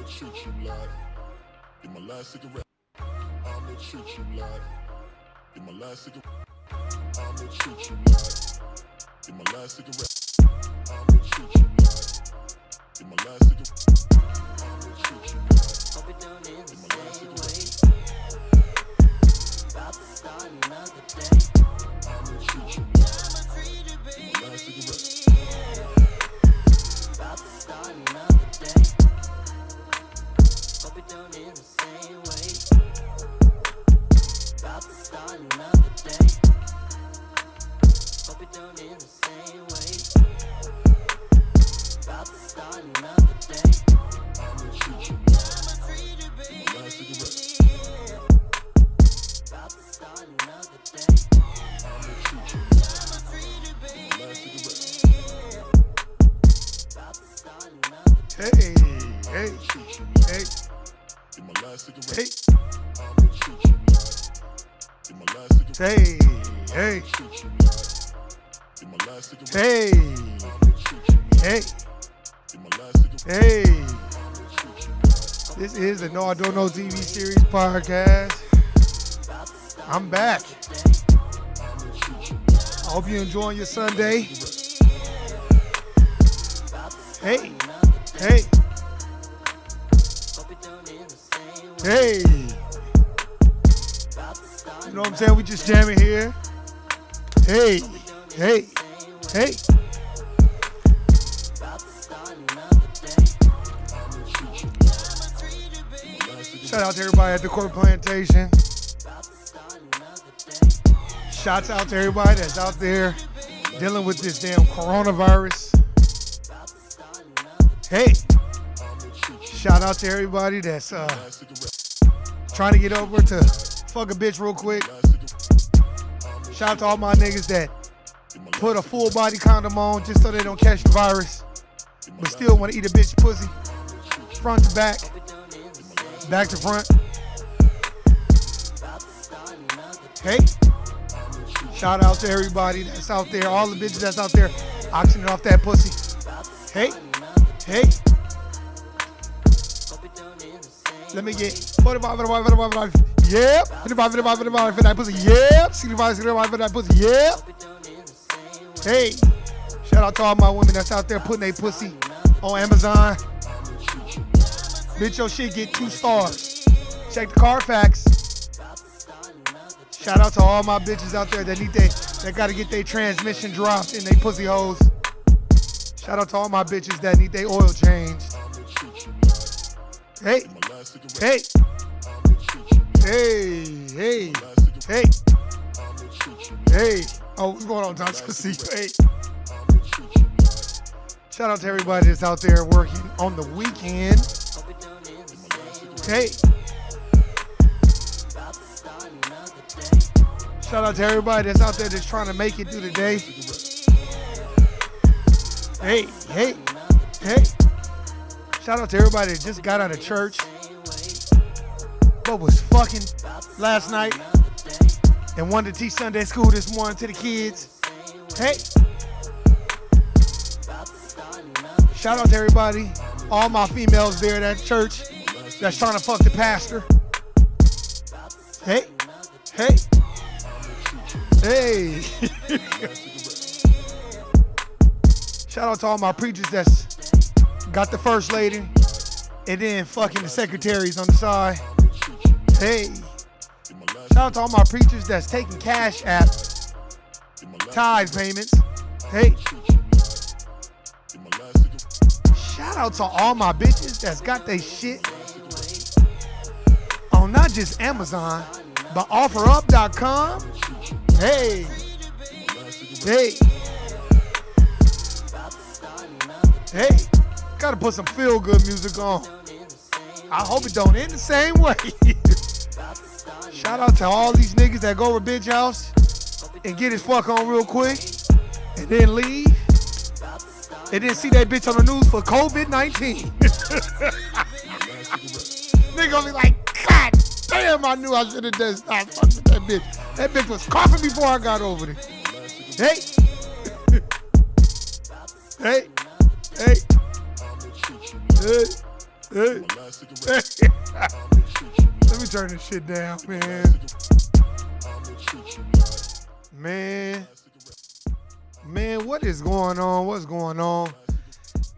treat you like. Get my last cigarette. I'ma treat you like. Get my last cigarette. I'ma treat you like. Get my last cigarette. I'ma treat you like. Get my last cigarette. I'ma treat you like. Hope it don't end Get the my last same cigarette. way. About to start another day. I'ma treat you like. Get my last cigarette. About to start another day. Hope it don't end the same way. About to start another day. Hope it don't end the same way. About to start another day. I'ma treat you like. Get my last cigarette. About to start another day. I'ma treat you like. Get my last cigarette. About to start another day. Hey. Treat you like. Hey. Get my last cigarette. Hey. I'ma treat you like. Get my last cigarette. Hey. Treat you like. Get my last cigarette. Hey. I'ma treat you like. Hey. Get my last cigarette. Hey. I'ma treat you like. This is the No I Don't Know TV series podcast. I'm back. I'ma treat you like. I hope you're enjoying your Sunday. Hey. Hey. Hope it don't end the same way. Hey. About to start You know what I'm saying? We just jamming here. Hey. Hey. Hey. about to start another day. I'ma treat you like. Get my last cigarette. Shout out to everybody at the Court Plantation. About to start another day. Shouts out to everybody that's out there dealing with this damn coronavirus. About to start another day. Hey. I'ma treat you Shout out to everybody that's like. Last cigarette. trying to get over to fuck a bitch real quick. Last cigarette. I'ma Shout out to all my niggas that get my put a last full body condom on just so they don't catch the virus, cigarette. but still want to eat a bitch pussy. Front to back, Hope it don't end the same. back to front. About to start another day. Hey. Shout out to everybody that's out there, all the bitches that's out there auctioning off that pussy. About to start Hey. another day. Hey. Hope it don't end the same. Let me way. get 45. Yep. 55 for that pussy. Yep. 65 for that pussy. Yep. Hope it don't end the same way. Hey. Shout out to all my women that's out there putting their pussy on Amazon. Bitch, your shit get 2 stars. Check the Carfax. About to start another day. Shout out to all my bitches out there that gotta get their transmission dropped in they pussy holes. Shout out to all my bitches that need their oil changed. Hey, hey, hey, hey, hey. Oh, what's going on, Tom? See, hey. Shout out to everybody that's out there working on the weekend. Hope it don't end the same way. Hey, About to start another day. shout out to everybody that's out there that's trying to make it through the day. Hey, hey, hey. Shout out to everybody that just got out of church but was fucking last night and wanted to teach Sunday school this morning to the kids. Hey, shout out to everybody, all my females there at church that's trying to fuck the pastor. Hey, hey, hey. Shout out to all my preachers that's got the first lady and then fucking the secretaries on the side. Hey. Shout out to all my preachers that's taking cash app tithe payments. Hey. Shout out to all my bitches that's got their shit on not just Amazon, but OfferUp.com. Hey. Hey. Hey. Gotta put some feel-good music on. I hope it don't end the same way. Shout out to all these niggas that go to bitch house and get his fuck on real quick and then leave and then see that bitch on the news for COVID-19. Nigga gonna be like, God damn, I knew I should have done stop fucking with that bitch. That bitch was coughing before I got over there. Hey. Hey. Hey. Hey. My last cigarette. I'ma treat you Let me turn this shit down, man. I'ma treat you like. Man, what is going on? What's going on?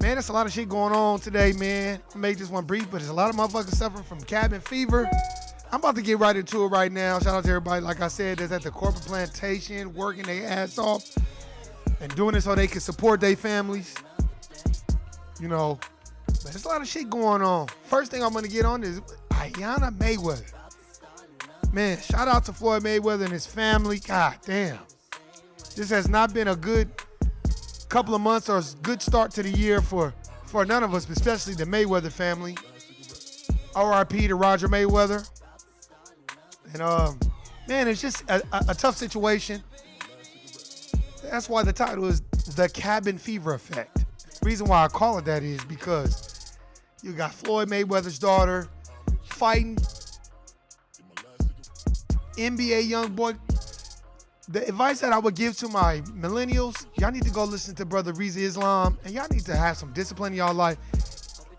Man, there's a lot of shit going on today, man. I'll make this one brief, but there's a lot of motherfuckers suffering from cabin fever. I'm about to get right into it right now. Shout out to everybody, like I said, that's at the corporate plantation, working their ass off and doing it so they can support their families. You know, but there's a lot of shit going on. First thing I'm going to get on is Ayanna Mayweather. Man, shout out to Floyd Mayweather and his family. God damn. This has not been a good couple of months or a good start to the year for none of us, especially the Mayweather family. R.I.P. to Roger Mayweather. And, man, it's just a tough situation. That's why the title is The Cabin Fever Effect. The reason why I call it that is because you got Floyd Mayweather's daughter fighting NBA YoungBoy. The advice that I would give to my millennials, y'all need to go listen to Brother Reza Islam, and y'all need to have some discipline in y'all life.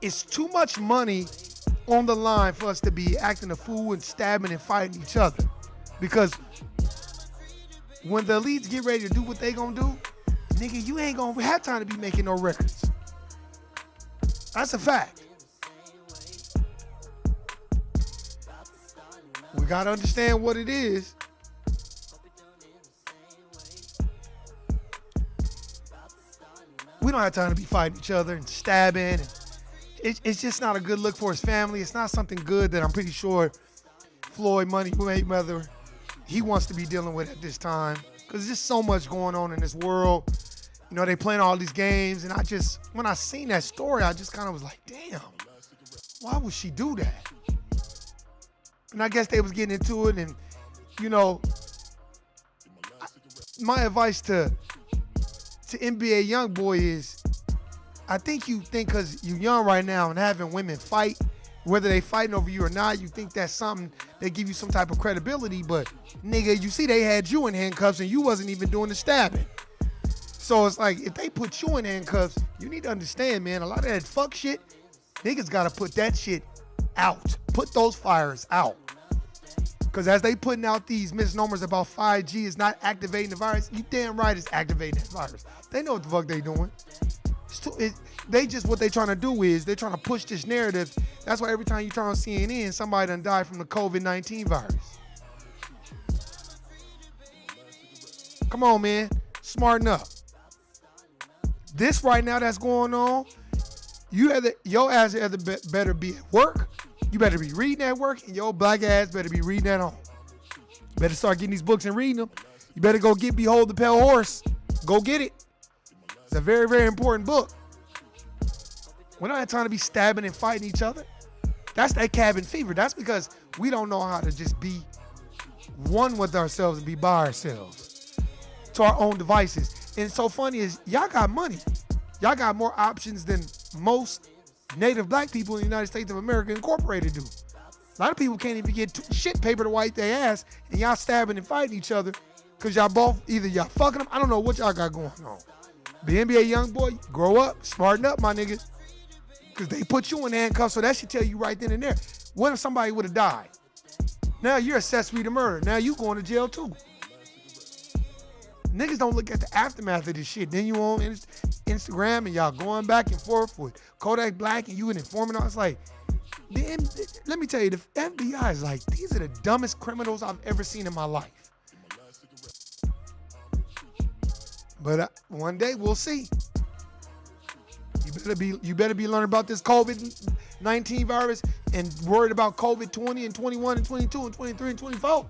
It's too much money on the line for us to be acting a fool and stabbing and fighting each other. Because when the elites get ready to do what they gonna do, nigga, you ain't gonna have time to be making no records. That's a fact. We gotta understand what it is. We don't have time to be fighting each other and stabbing. It's just not a good look for his family. It's not something good that I'm pretty sure Floyd Money Mayweather, he wants to be dealing with at this time. Because there's just so much going on in this world. You know, they playing all these games. And when I seen that story, I just kind of was like, damn, why would she do that? And I guess they was getting into it. And, you know, my advice to NBA YoungBoy is, I think you think because you're young right now and having women fight, whether they fighting over you or not, you think that's something that give you some type of credibility. But nigga, you see they had you in handcuffs and you wasn't even doing the stabbing. So it's like, if they put you in handcuffs, you need to understand, man, a lot of that fuck shit, niggas got to put that shit out. Put those fires out. Because as they putting out these misnomers about 5G is not activating the virus, you damn right it's activating that virus. They know what the fuck they doing. What they trying to do is they're trying to push this narrative. That's why every time you turn on CNN, somebody done died from the COVID-19 virus. Come on, man. Smarten up. This right now that's going on, your ass better be at work. You better be reading at work, and your black ass better be reading at home. You better start getting these books and reading them. You better go get Behold the Pale Horse. Go get it. It's a very, very important book. We're not trying to be stabbing and fighting each other. That's that cabin fever. That's because we don't know how to just be one with ourselves and be by ourselves to our own devices. And it's so funny is y'all got money. Y'all got more options than most native black people in the United States of America Incorporated do. A lot of people can't even get shit paper to wipe their ass, and y'all stabbing and fighting each other because y'all both, either y'all fucking them, I don't know what y'all got going on. The NBA YoungBoy, grow up, smarten up, my nigga. Because they put you in handcuffs, so that should tell you right then and there. What if somebody would have died? Now you're accessory to murder. Now you going to jail too. Niggas don't look at the aftermath of this shit. Then you on Instagram and y'all going back and forth with Kodak Black and you an informant. It's like, let me tell you, the FBI is like, these are the dumbest criminals I've ever seen in my life. But one day we'll see. You better be learning about this COVID-19 virus and worried about COVID 20 and 21 and 22 and 23 and 24.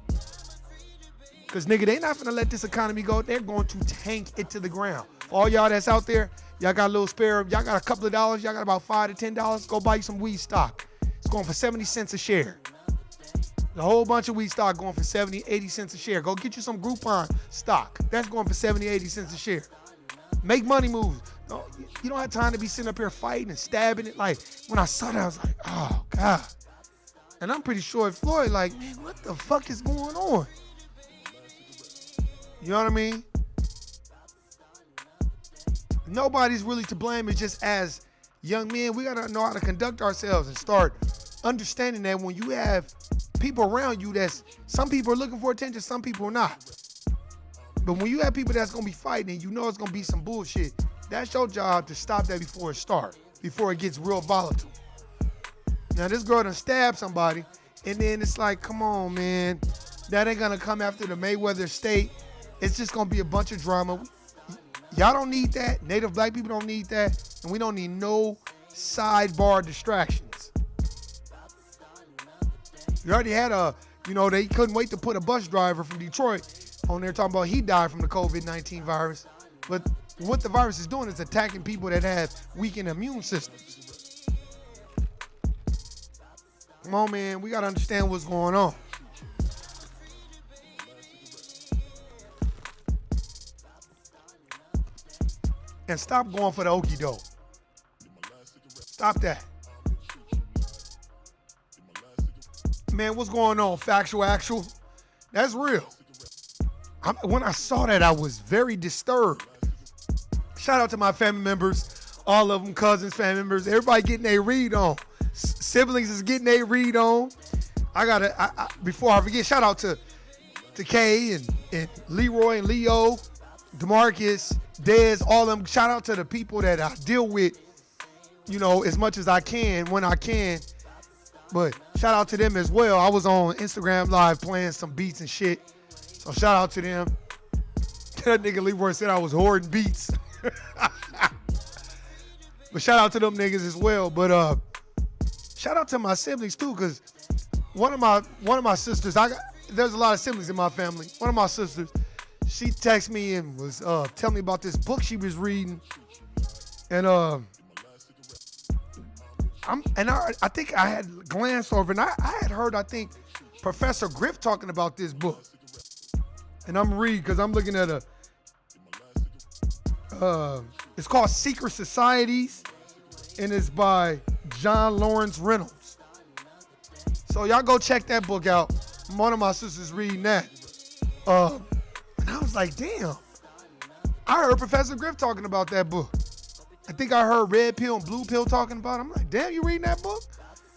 Because, nigga, they not finna let this economy go. They're going to tank it to the ground. All y'all that's out there, y'all got a little spare, y'all got a couple of dollars, y'all got about $5 to $10, go buy you some weed stock. It's going for 70 cents a share. A whole bunch of weed stock going for 70, 80 cents a share. Go get you some Groupon stock. That's going for 70, 80 cents a share. Make money moves. No, you don't have time to be sitting up here fighting and stabbing it. Like, when I saw that, I was like, oh, God. And I'm pretty sure Floyd like, man, what the fuck is going on? You know what I mean? Nobody's really to blame. It's just as young men, we gotta know how to conduct ourselves and start understanding that when you have people around you that's, some people are looking for attention, some people are not. But when you have people that's gonna be fighting and you know it's gonna be some bullshit, that's your job to stop that before it starts, before it gets real volatile. Now this girl done stabbed somebody, and then it's like, come on, man. That ain't gonna come after the Mayweather estate. It's just gonna be a bunch of drama. Y'all don't need that. Native black people don't need that. And we don't need no sidebar distractions. You already had they couldn't wait to put a bus driver from Detroit on there talking about he died from the COVID-19 virus. But what the virus is doing is attacking people that have weakened immune systems. Come on, man. We got to understand what's going on. And stop going for the okie doke. Stop that. Man, what's going on? Factual, actual? That's real. When I saw that, I was very disturbed. Shout out to my family members, all of them, cousins, family members, everybody getting their read on. Siblings is getting their read on. Before I forget, shout out to Kay and Leroy and Leo, DeMarcus, Dez, all of them. Shout out to the people that I deal with, as much as I can, when I can. But shout out to them as well. I was on Instagram Live playing some beats and shit. So shout out to them. That nigga Leroy said I was hoarding beats. But shout out to them niggas as well. But shout out to my siblings too, because one of my sisters, there's a lot of siblings in my family. One of my sisters, she texted me and was telling me about this book she was reading. And I think I had glanced over, and I had heard, I think, Professor Griff talking about this book. And I'm reading because I'm looking at it's called Secret Societies, and it's by John Lawrence Reynolds. So y'all go check that book out. One of my sisters reading that. And I was like, damn. I heard Professor Griff talking about that book. I think I heard Red Pill and Blue Pill talking about it. I'm like, damn, you reading that book?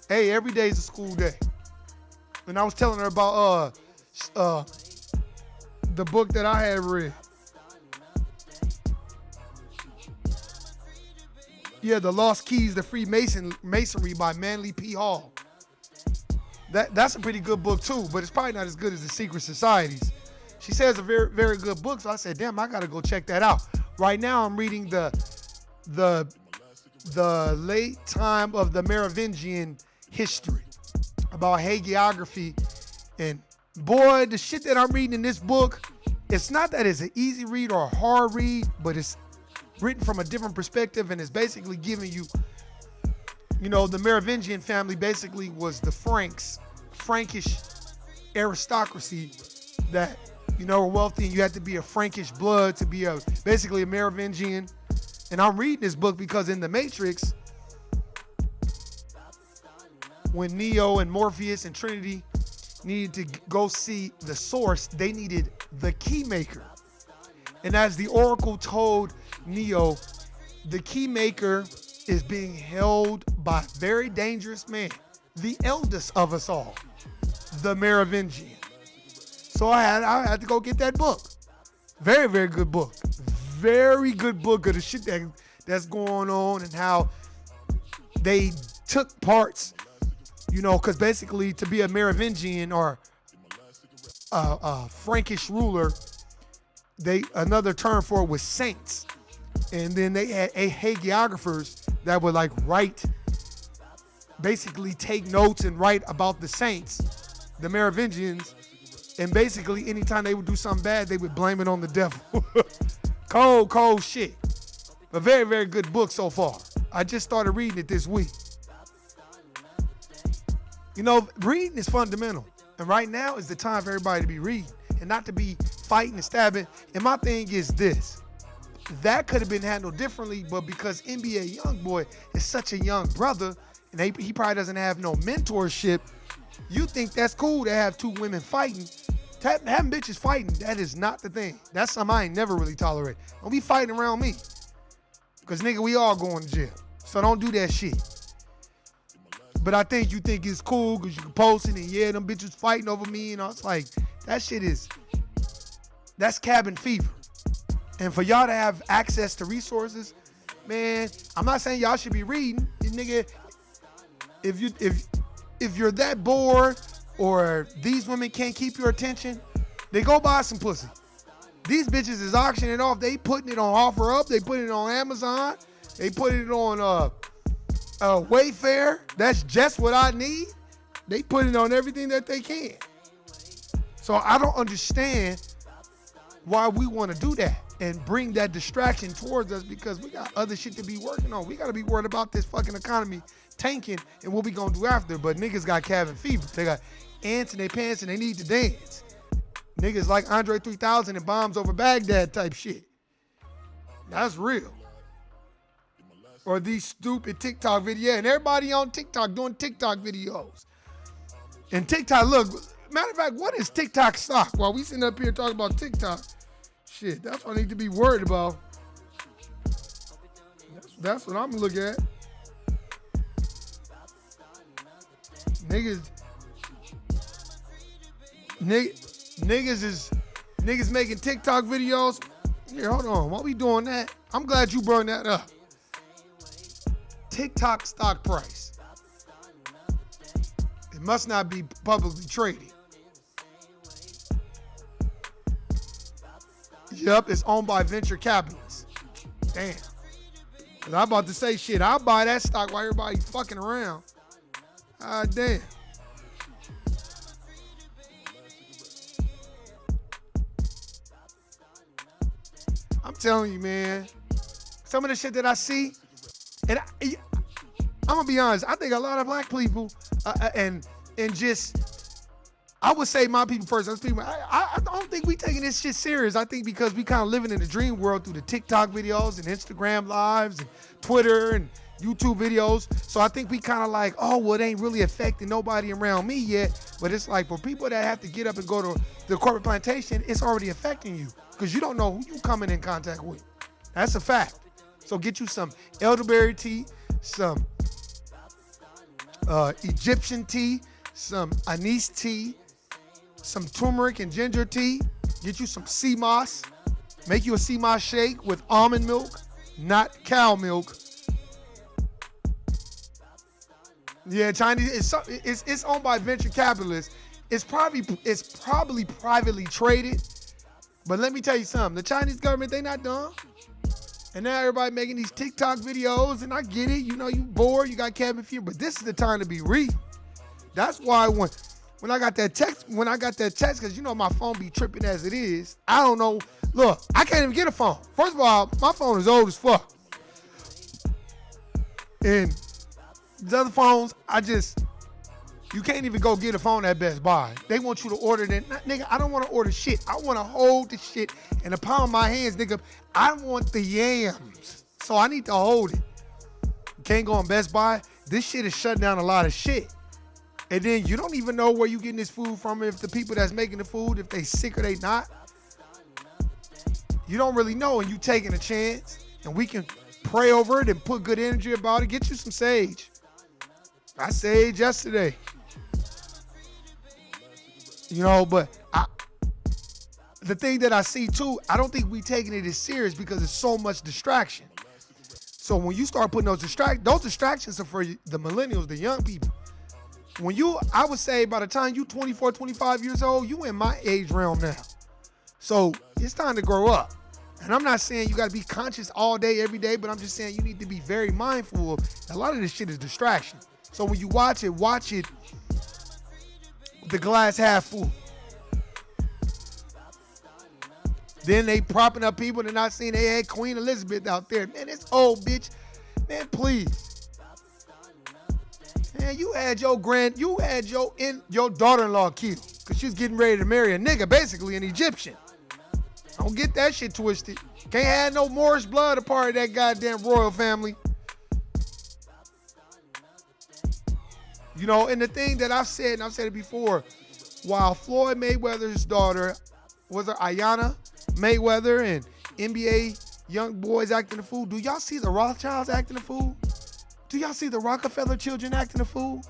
Hey, every day is a school day. And I was telling her about the book that I had read. Yeah, The Lost Keys to Freemasonry by Manly P. Hall. That's a pretty good book too, but it's probably not as good as The Secret Societies. She says a very, very good book, so I said, damn, I gotta go check that out. Right now I'm reading the late time of the Merovingian history about hagiography. And boy, the shit that I'm reading in this book, it's not that it's an easy read or a hard read, but it's written from a different perspective, and it's basically giving you, the Merovingian family basically was the Frankish aristocracy that, were wealthy, and you had to be a Frankish blood to be basically a Merovingian. And I'm reading this book because in The Matrix, when Neo and Morpheus and Trinity needed to go see the source, they needed the key maker. And as the Oracle told Neo, the key maker is being held by a very dangerous man, the eldest of us all, the Merovingian. So I had to go get that book. Very, very good book. Very good book of the shit that's going on and how they took parts, because basically to be a Merovingian or a Frankish ruler, another term for it was saints. And then they had hagiographers that would basically take notes and write about the saints, the Merovingians. And basically anytime they would do something bad, they would blame it on the devil. Cold shit. A very, very good book so far. I just started reading it this week. Reading is fundamental. And right now is the time for everybody to be reading and not to be fighting and stabbing. And my thing is this. That could have been handled differently, but because NBA Youngboy is such a young brother and he probably doesn't have no mentorship, you think that's cool to have two women fighting. Having bitches fighting, that is not the thing. That's something I ain't never really tolerate. Don't be fighting around me. Because, nigga, we all going to jail. So don't do that shit. But I think you think it's cool because you can post it and yeah, them bitches fighting over me and I was like, that shit that's cabin fever. And for y'all to have access to resources, man, I'm not saying y'all should be reading. Nigga, if you're that bored or these women can't keep your attention, they go buy some pussy. These bitches is auctioning off. They putting it on OfferUp. They putting it on Amazon. They putting it on Wayfair. That's just what I need. They put it on everything that they can. So I don't understand why we want to do that and bring that distraction towards us because we got other shit to be working on. We got to be worried about this fucking economy tanking and what we gonna do after. But niggas got cabin fever. They got ants in their pants and they need to dance. Niggas like Andre 3000 and Bombs Over Baghdad type shit. That's real. Or these stupid TikTok videos. And everybody on TikTok doing TikTok videos. And TikTok, look, matter of fact, what is TikTok stock? While we sitting up here talking about TikTok, shit, that's what I need to be worried about. That's what I'm looking at. Niggas making TikTok videos. Here, hold on. While we doing that, I'm glad you brought that up. TikTok stock price. It must not be publicly traded. Yup, it's owned by venture capitalists. Damn. Cause I'm about to say shit. I'll buy that stock while everybody fucking around. Ah, damn. I'm telling you, man. Some of the shit that I see, and I'm gonna be honest. I think a lot of black people, and just, I would say my people first. Those people, I don't think we taking this shit serious. I think because we kind of living in the dream world through the TikTok videos and Instagram lives and Twitter and YouTube videos. So I think we kind of like, oh, well, it ain't really affecting nobody around me yet. But it's like for people that have to get up and go to the corporate plantation, it's already affecting you because you don't know who you coming in contact with. That's a fact. So get you some elderberry tea, some Egyptian tea, some anise tea, some turmeric and ginger tea. Get you some sea moss. Make you a sea moss shake with almond milk, not cow milk. Yeah, Chinese. It's owned by venture capitalists. It's probably privately traded. But let me tell you something. The Chinese government, they not dumb. And now everybody making these TikTok videos, and I get it. You know, you bored, you got cabin fever, but this is the time to be reading. That's why when I got that text, because you know my phone be tripping as it is. I don't know. Look, I can't even get a phone. First of all, my phone is old as fuck. And the other phones, you can't even go get a phone at Best Buy. They want you to order it. Nigga, I don't want to order shit. I want to hold the shit in the palm of my hands, nigga. I want the yams. So I need to hold it. You can't go on Best Buy. This shit is shutting down a lot of shit. And then you don't even know where you getting this food from, if the people that's making the food, if they sick or they not. You don't really know, and you taking a chance. And we can pray over it and put good energy about it. Get you some sage. I saged yesterday. You know, but the thing that I see too, I don't think we taking it as serious because there's so much distraction. So when you start putting those distractions are for the millennials, the young people. I would say by the time you 24, 25 years old, you in my age realm now. So it's time to grow up. And I'm not saying you got to be conscious all day, every day, but I'm just saying you need to be very mindful of a lot of this shit is distraction. So when you watch it with the glass half full. Then they propping up people and not seeing they had Queen Elizabeth out there. Man, this old bitch. Man, please. Man, you had your daughter-in-law killed because she's getting ready to marry a nigga, basically an Egyptian. Don't get that shit twisted. Can't have no Moorish blood a part of that goddamn royal family. You know, and the thing that I've said, and I've said it before, while Floyd Mayweather's daughter, was her Ayanna Mayweather, and NBA young boys acting a fool, do y'all see the Rothschilds acting a fool? Do y'all see the Rockefeller children acting a fool?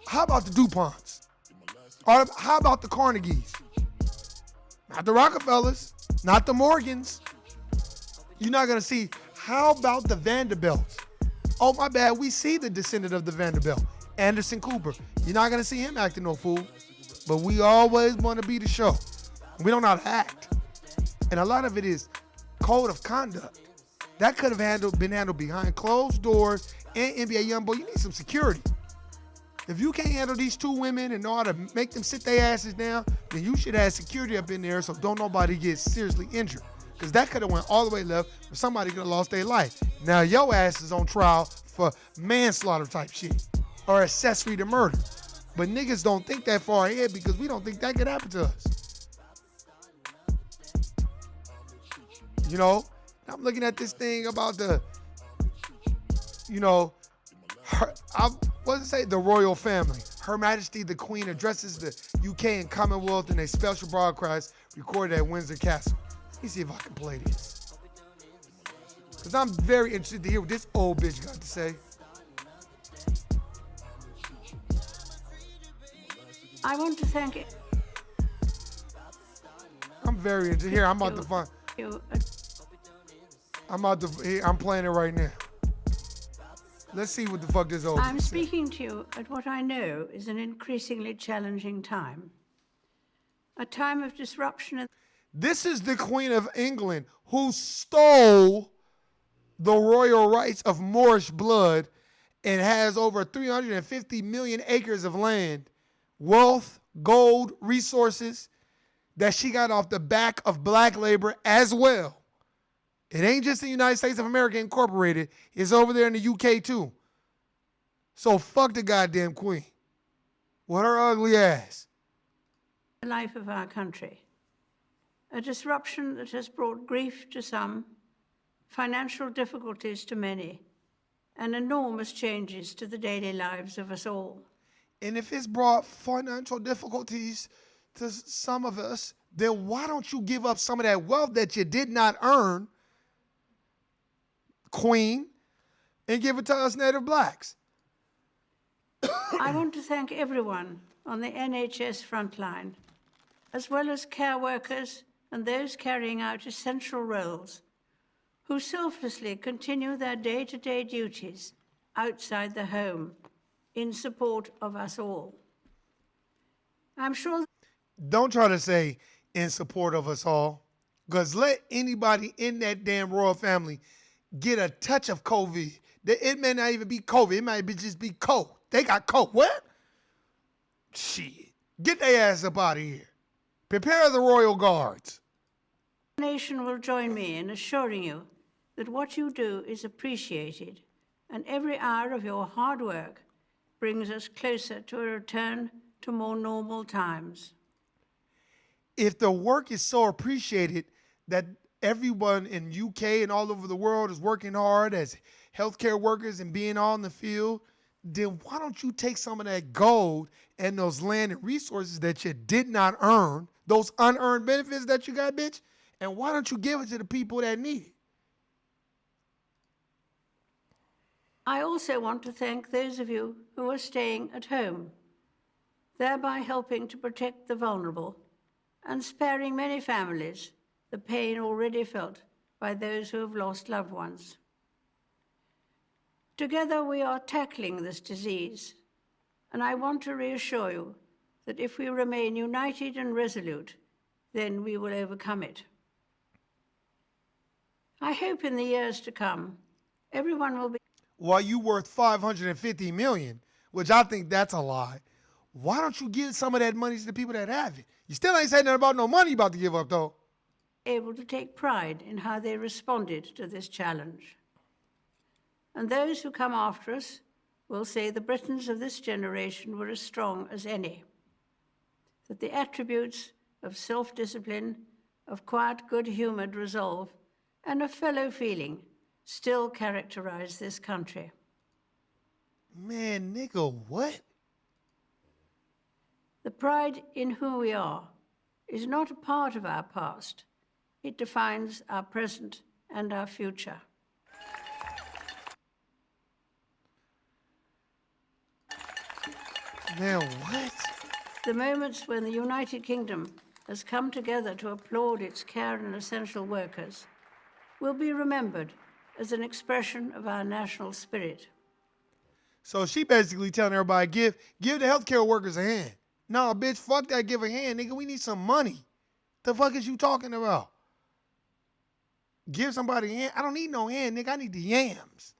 How about the DuPonts? Or how about the Carnegies? Not the Rockefellers, not the Morgans. You're not gonna see. How about the Vanderbilts? Oh, my bad. We see the descendant of the Vanderbilt, Anderson Cooper. You're not gonna see him acting no fool. But we always want to be the show. We don't know how to act. And a lot of it is code of conduct. That could have been handled behind closed doors. And NBA YoungBoy, you need some security. If you can't handle these two women and know how to make them sit their asses down, then you should have security up in there so don't nobody get seriously injured. Because that could have went all the way left or somebody could have lost their life. Now your ass is on trial for manslaughter type shit or accessory to murder. But niggas don't think that far ahead because we don't think that could happen to us. You know, I'm looking at this thing about the, you know, the royal family. Her Majesty the Queen addresses the UK and Commonwealth in a special broadcast recorded at Windsor Castle. Let me see if I can play this. Because I'm very interested to hear what this old bitch got to say. I want to thank you. I'm very interested. Here, I'm about to find. I'm playing it right now. Let's see what the fuck this old I'm bitch speaking to you at what I know is an increasingly challenging time. A time of disruption. This is the Queen of England who stole the royal rights of Moorish blood and has over 350 million acres of land, wealth, gold, resources that she got off the back of black labor as well. It ain't just the United States of America Incorporated. It's over there in the UK too. So fuck the goddamn queen with her ugly ass. The life of our country. A disruption that has brought grief to some, financial difficulties to many, and enormous changes to the daily lives of us all. And if it's brought financial difficulties to some of us, then why don't you give up some of that wealth that you did not earn, Queen, and give it to us native blacks? I want to thank everyone on the NHS frontline, as well as care workers and those carrying out essential roles, who selflessly continue their day-to-day duties outside the home in support of us all. I'm sure. Don't try to say in support of us all, because let anybody in that damn royal family get a touch of COVID. It may not even be COVID. It might just be cold. They got cold. What? Shit. Get their ass up out of here. Prepare the royal guards. The nation will join me in assuring you that what you do is appreciated, and every hour of your hard work brings us closer to a return to more normal times. If the work is so appreciated that everyone in UK and all over the world is working hard as healthcare workers and being on the field, then why don't you take some of that gold and those land and resources that you did not earn, those unearned benefits that you got, bitch, and why don't you give it to the people that need it? I also want to thank those of you who are staying at home, thereby helping to protect the vulnerable and sparing many families the pain already felt by those who have lost loved ones. Together we are tackling this disease, and I want to reassure you that if we remain united and resolute, then we will overcome it. I hope in the years to come, everyone will be... While you worth $550 million, which I think that's a lie, why don't you give some of that money to the people that have it? You still ain't saying nothing about no money you about to give up, though. able to take pride in how they responded to this challenge. And those who come after us will say the Britons of this generation were as strong as any, that the attributes of self-discipline, of quiet, good-humoured resolve, and of fellow feeling still characterize this country. Man, nigga, what? The pride in who we are is not a part of our past. It defines our present and our future. Man, what? The moments when the United Kingdom has come together to applaud its care and essential workers will be remembered as an expression of our national spirit. So she basically telling everybody, give the healthcare workers a hand. No, bitch, fuck that, give a hand, nigga. We need some money. The fuck is you talking about? Give somebody a hand? I don't need no hand, nigga. I need the yams.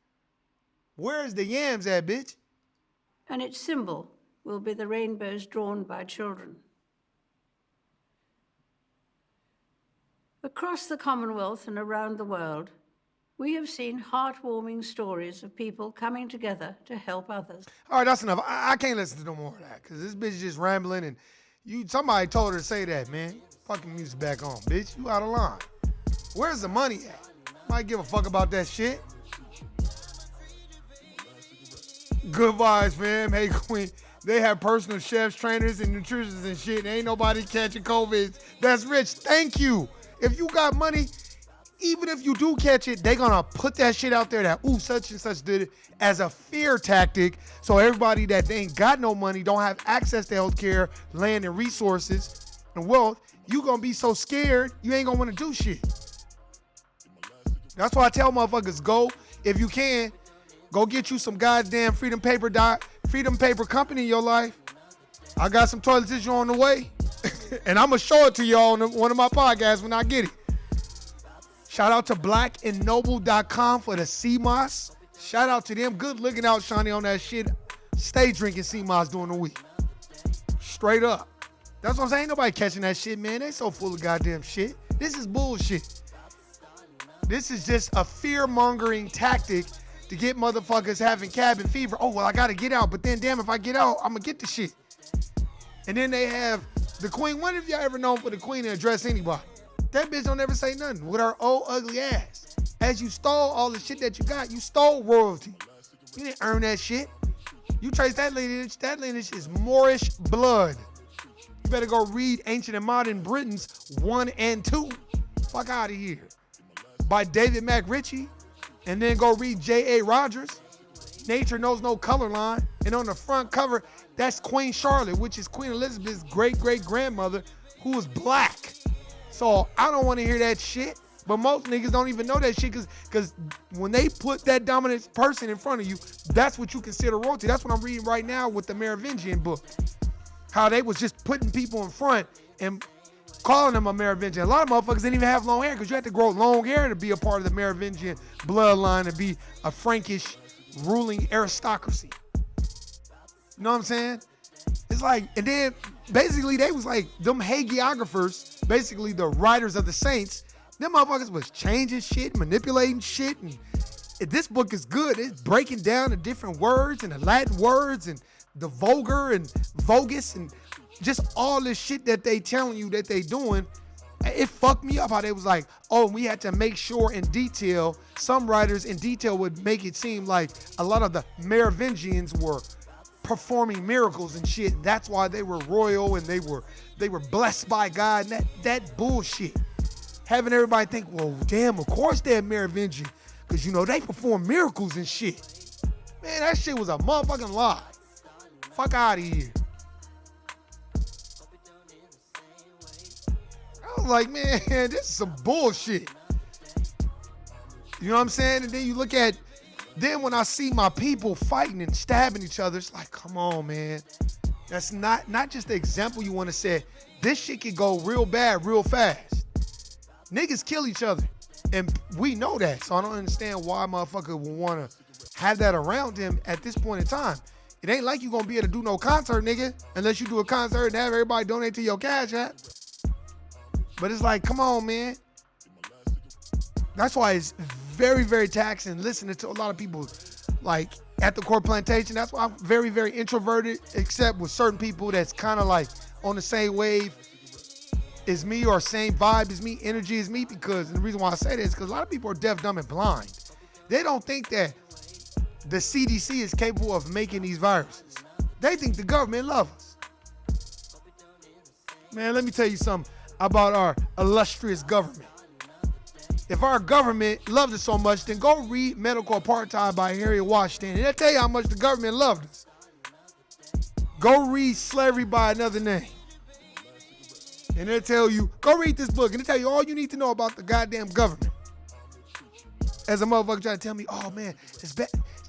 Where's the yams at, bitch? And its symbol will be the rainbows drawn by children. Across the Commonwealth and around the world, we have seen heartwarming stories of people coming together to help others. All right, that's enough. I can't listen to no more of that because this bitch is just rambling and somebody told her to say that, man. Fucking music back on, bitch. You out of line. Where's the money at? Might give a fuck about that shit. Good vibes, fam. Hey, Queen. They have personal chefs, trainers, and nutritionists and shit. Ain't nobody catching COVID. That's rich. Thank you. If you got money, even if you do catch it, they gonna put that shit out there that, ooh, such and such did it as a fear tactic. So everybody that they ain't got no money, don't have access to healthcare, land, and resources and wealth, you gonna be so scared, you ain't gonna wanna do shit. That's why I tell motherfuckers, go, if you can, go get you some goddamn Freedom Paper company in your life. I got some toilet tissue on the way. And I'm going to show it to y'all on one of my podcasts when I get it. Shout out to blackandnoble.com for the CMOS. Shout out to them. Good looking out, Shawnee, on that shit. Stay drinking CMOS during the week. Straight up. That's what I'm saying. Ain't nobody catching that shit, man. They so full of goddamn shit. This is bullshit. This is just a fear-mongering tactic to get motherfuckers having cabin fever. Oh, well, I got to get out. But then, damn, if I get out, I'm going to get the shit. And then they have the Queen. When have y'all ever known for the Queen to address anybody? That bitch don't ever say nothing with her old ugly ass. As you stole all the shit that you got, you stole royalty. You didn't earn that shit. You trace that lineage is Moorish blood. You better go read Ancient and Modern Britons 1 and 2. Fuck out of here. By David McRitchie. And then go read J.A. Rogers. Nature Knows No Color Line. And on the front cover, that's Queen Charlotte, which is Queen Elizabeth's great-great-grandmother, who was black. So I don't want to hear that shit. But most niggas don't even know that shit because when they put that dominant person in front of you, that's what you consider royalty. That's what I'm reading right now with the Merovingian book. How they was just putting people in front and calling them a Merovingian. A lot of motherfuckers didn't even have long hair because you had to grow long hair to be a part of the Merovingian bloodline and be a Frankish ruling aristocracy. You know what I'm saying? It's like, and then basically they was like, them hagiographers, basically the writers of the saints, them motherfuckers was changing shit, manipulating shit, and this book is good. It's breaking down the different words and the Latin words and the vulgar and vogus and just all this shit that they telling you that they doing. It fucked me up how they was like, oh, we had to make sure in detail. Some writers in detail would make it seem like a lot of the Merovingians were performing miracles and shit. That's why they were royal and they were blessed by God. And that bullshit. Having everybody think, well, damn, of course they're Merovingian. Because, you know, they perform miracles and shit. Man, that shit was a motherfucking lie. Fuck out of here. I was like, man, this is some bullshit. You know what I'm saying? And then you look at, then when I see my people fighting and stabbing each other, it's like, come on, man. That's not just the example you want to set. This shit could go real bad real fast. Niggas kill each other. And we know that. So I don't understand why a motherfucker would want to have that around him at this point in time. It ain't like you going to be able to do no concert, nigga, unless you do a concert and have everybody donate to your Cash App. But it's like, come on, man. That's why it's very, very taxing listening to a lot of people like at the Court Plantation. That's why I'm very, very introverted, except with certain people that's kind of like on the same wave as me or same vibe as me, energy as me, because and the reason why I say that is because a lot of people are deaf, dumb, and blind. They don't think that the CDC is capable of making these viruses. They think the government loves us. Man, let me tell you something about our illustrious government. If our government loved us so much, then go read Medical Apartheid by Harriet Washington, and they'll tell you how much the government loved us. Go read Slavery by Another Name. And they'll tell you, go read this book, and they'll tell you all you need to know about the goddamn government. As a motherfucker trying to tell me, oh man, it's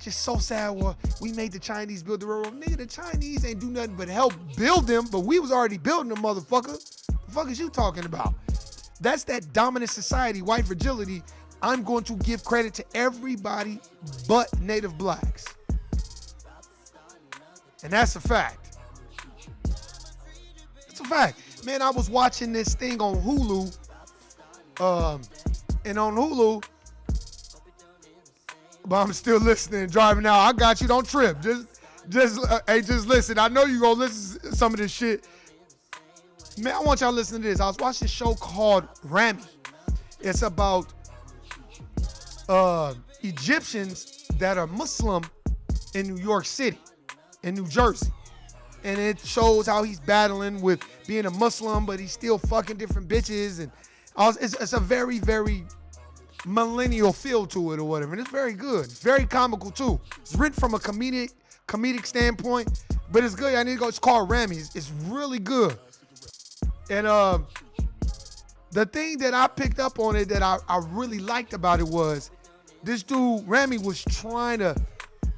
just so sad. Well, we made the Chinese build the railroad. Nigga, the Chinese ain't do nothing but help build them, but we was already building them, motherfucker. The fuck is you talking about? That's that dominant society, white fragility. I'm going to give credit to everybody but native blacks. And that's a fact. It's a fact. Man, I was watching this thing on Hulu. And on Hulu, but I'm still listening, driving out. I got you, don't trip. Just listen. I know you gonna listen to some of this shit. Man, I want y'all to listen to this. I was watching a show called Ramy. It's about Egyptians that are Muslim in New York City, in New Jersey. And it shows how he's battling with being a Muslim, but he's still fucking different bitches. And it's a very, very millennial feel to it or whatever. And it's very good. It's very comical too. It's written from a comedic standpoint, but it's good. I need to go. It's called Ramy. It's really good. And the thing that I picked up on it that I really liked about it was this dude, Ramy, was trying to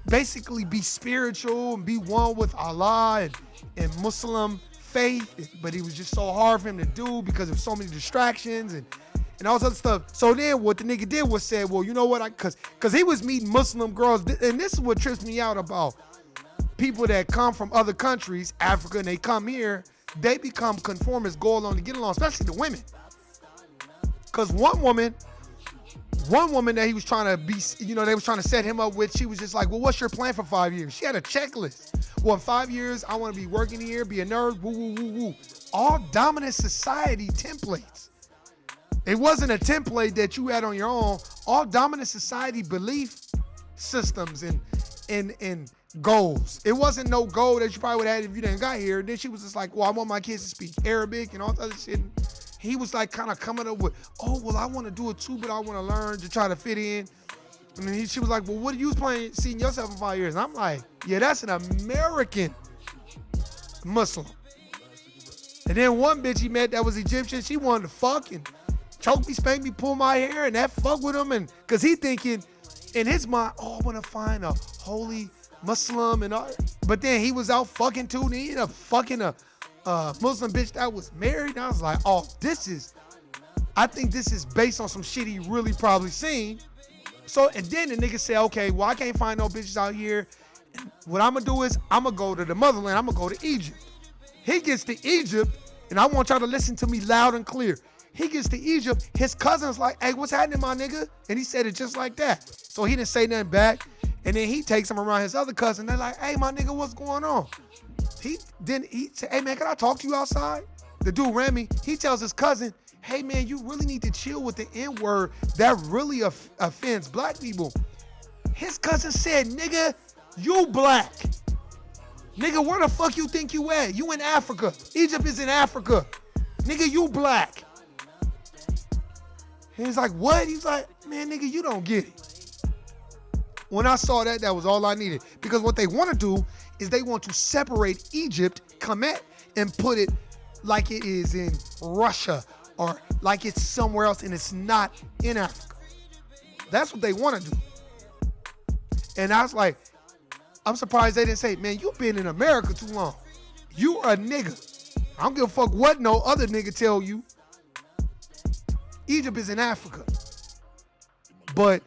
basically be spiritual and be one with Allah and Muslim faith, but it was just so hard for him to do because of so many distractions and all this other stuff. So then what the nigga did was said, well, you know what, cause he was meeting Muslim girls, and this is what trips me out about people that come from other countries, Africa, and they come here, they become conformists, go along to get along, especially the women. Cause one woman that he was trying to be, they was trying to set him up with, she was just like, well, what's your plan for 5 years? She had a checklist. Well, in 5 years, I want to be working here, be a nerd, woo, woo, woo, woo. All dominant society templates. It wasn't a template that you had on your own. All dominant society belief systems and goals. It wasn't no goal that you probably would have had if you didn't got here. Then she was just like, well, I want my kids to speak Arabic and all that other shit. He was like kind of coming up with, oh, well, I want to do it too, but I want to learn to try to fit in. And then she was like, well, what are you seeing yourself in 5 years? And I'm like, yeah, that's an American Muslim. And then one bitch he met that was Egyptian, she wanted to fuck and choke me, spank me, pull my hair, and that fuck with him. And because he thinking in his mind, oh, I want to find a holy Muslim and all. But then he was out fucking too, and he ended up fucking a Muslim bitch that was married. And I was like, oh, I think this is based on some shit he really probably seen. So, and then the nigga said, okay, well, I can't find no bitches out here. And what I'm gonna do is I'm gonna go to the motherland. I'm gonna go to Egypt. He gets to Egypt, and I want y'all to listen to me loud and clear. He gets to Egypt, his cousin's like, hey, what's happening, my nigga? And he said it just like that. So he didn't say nothing back. And then he takes him around his other cousin. They're like, hey, my nigga, what's going on? He said, hey, man, can I talk to you outside? The dude, Ramy, he tells his cousin, hey, man, you really need to chill with the N-word. That really offends black people. His cousin said, nigga, you black. Nigga, where the fuck you think you at? You in Africa. Egypt is in Africa. Nigga, you black. He's like, what? He's like, man, nigga, you don't get it. When I saw that was all I needed. Because what they want to do is they want to separate Egypt, Kemet, and put it like it is in Russia or like it's somewhere else and it's not in Africa. That's what they want to do. And I was like, I'm surprised they didn't say, man, you've been in America too long. You a nigga. I don't give a fuck what no other nigga tell you. Egypt is in Africa. But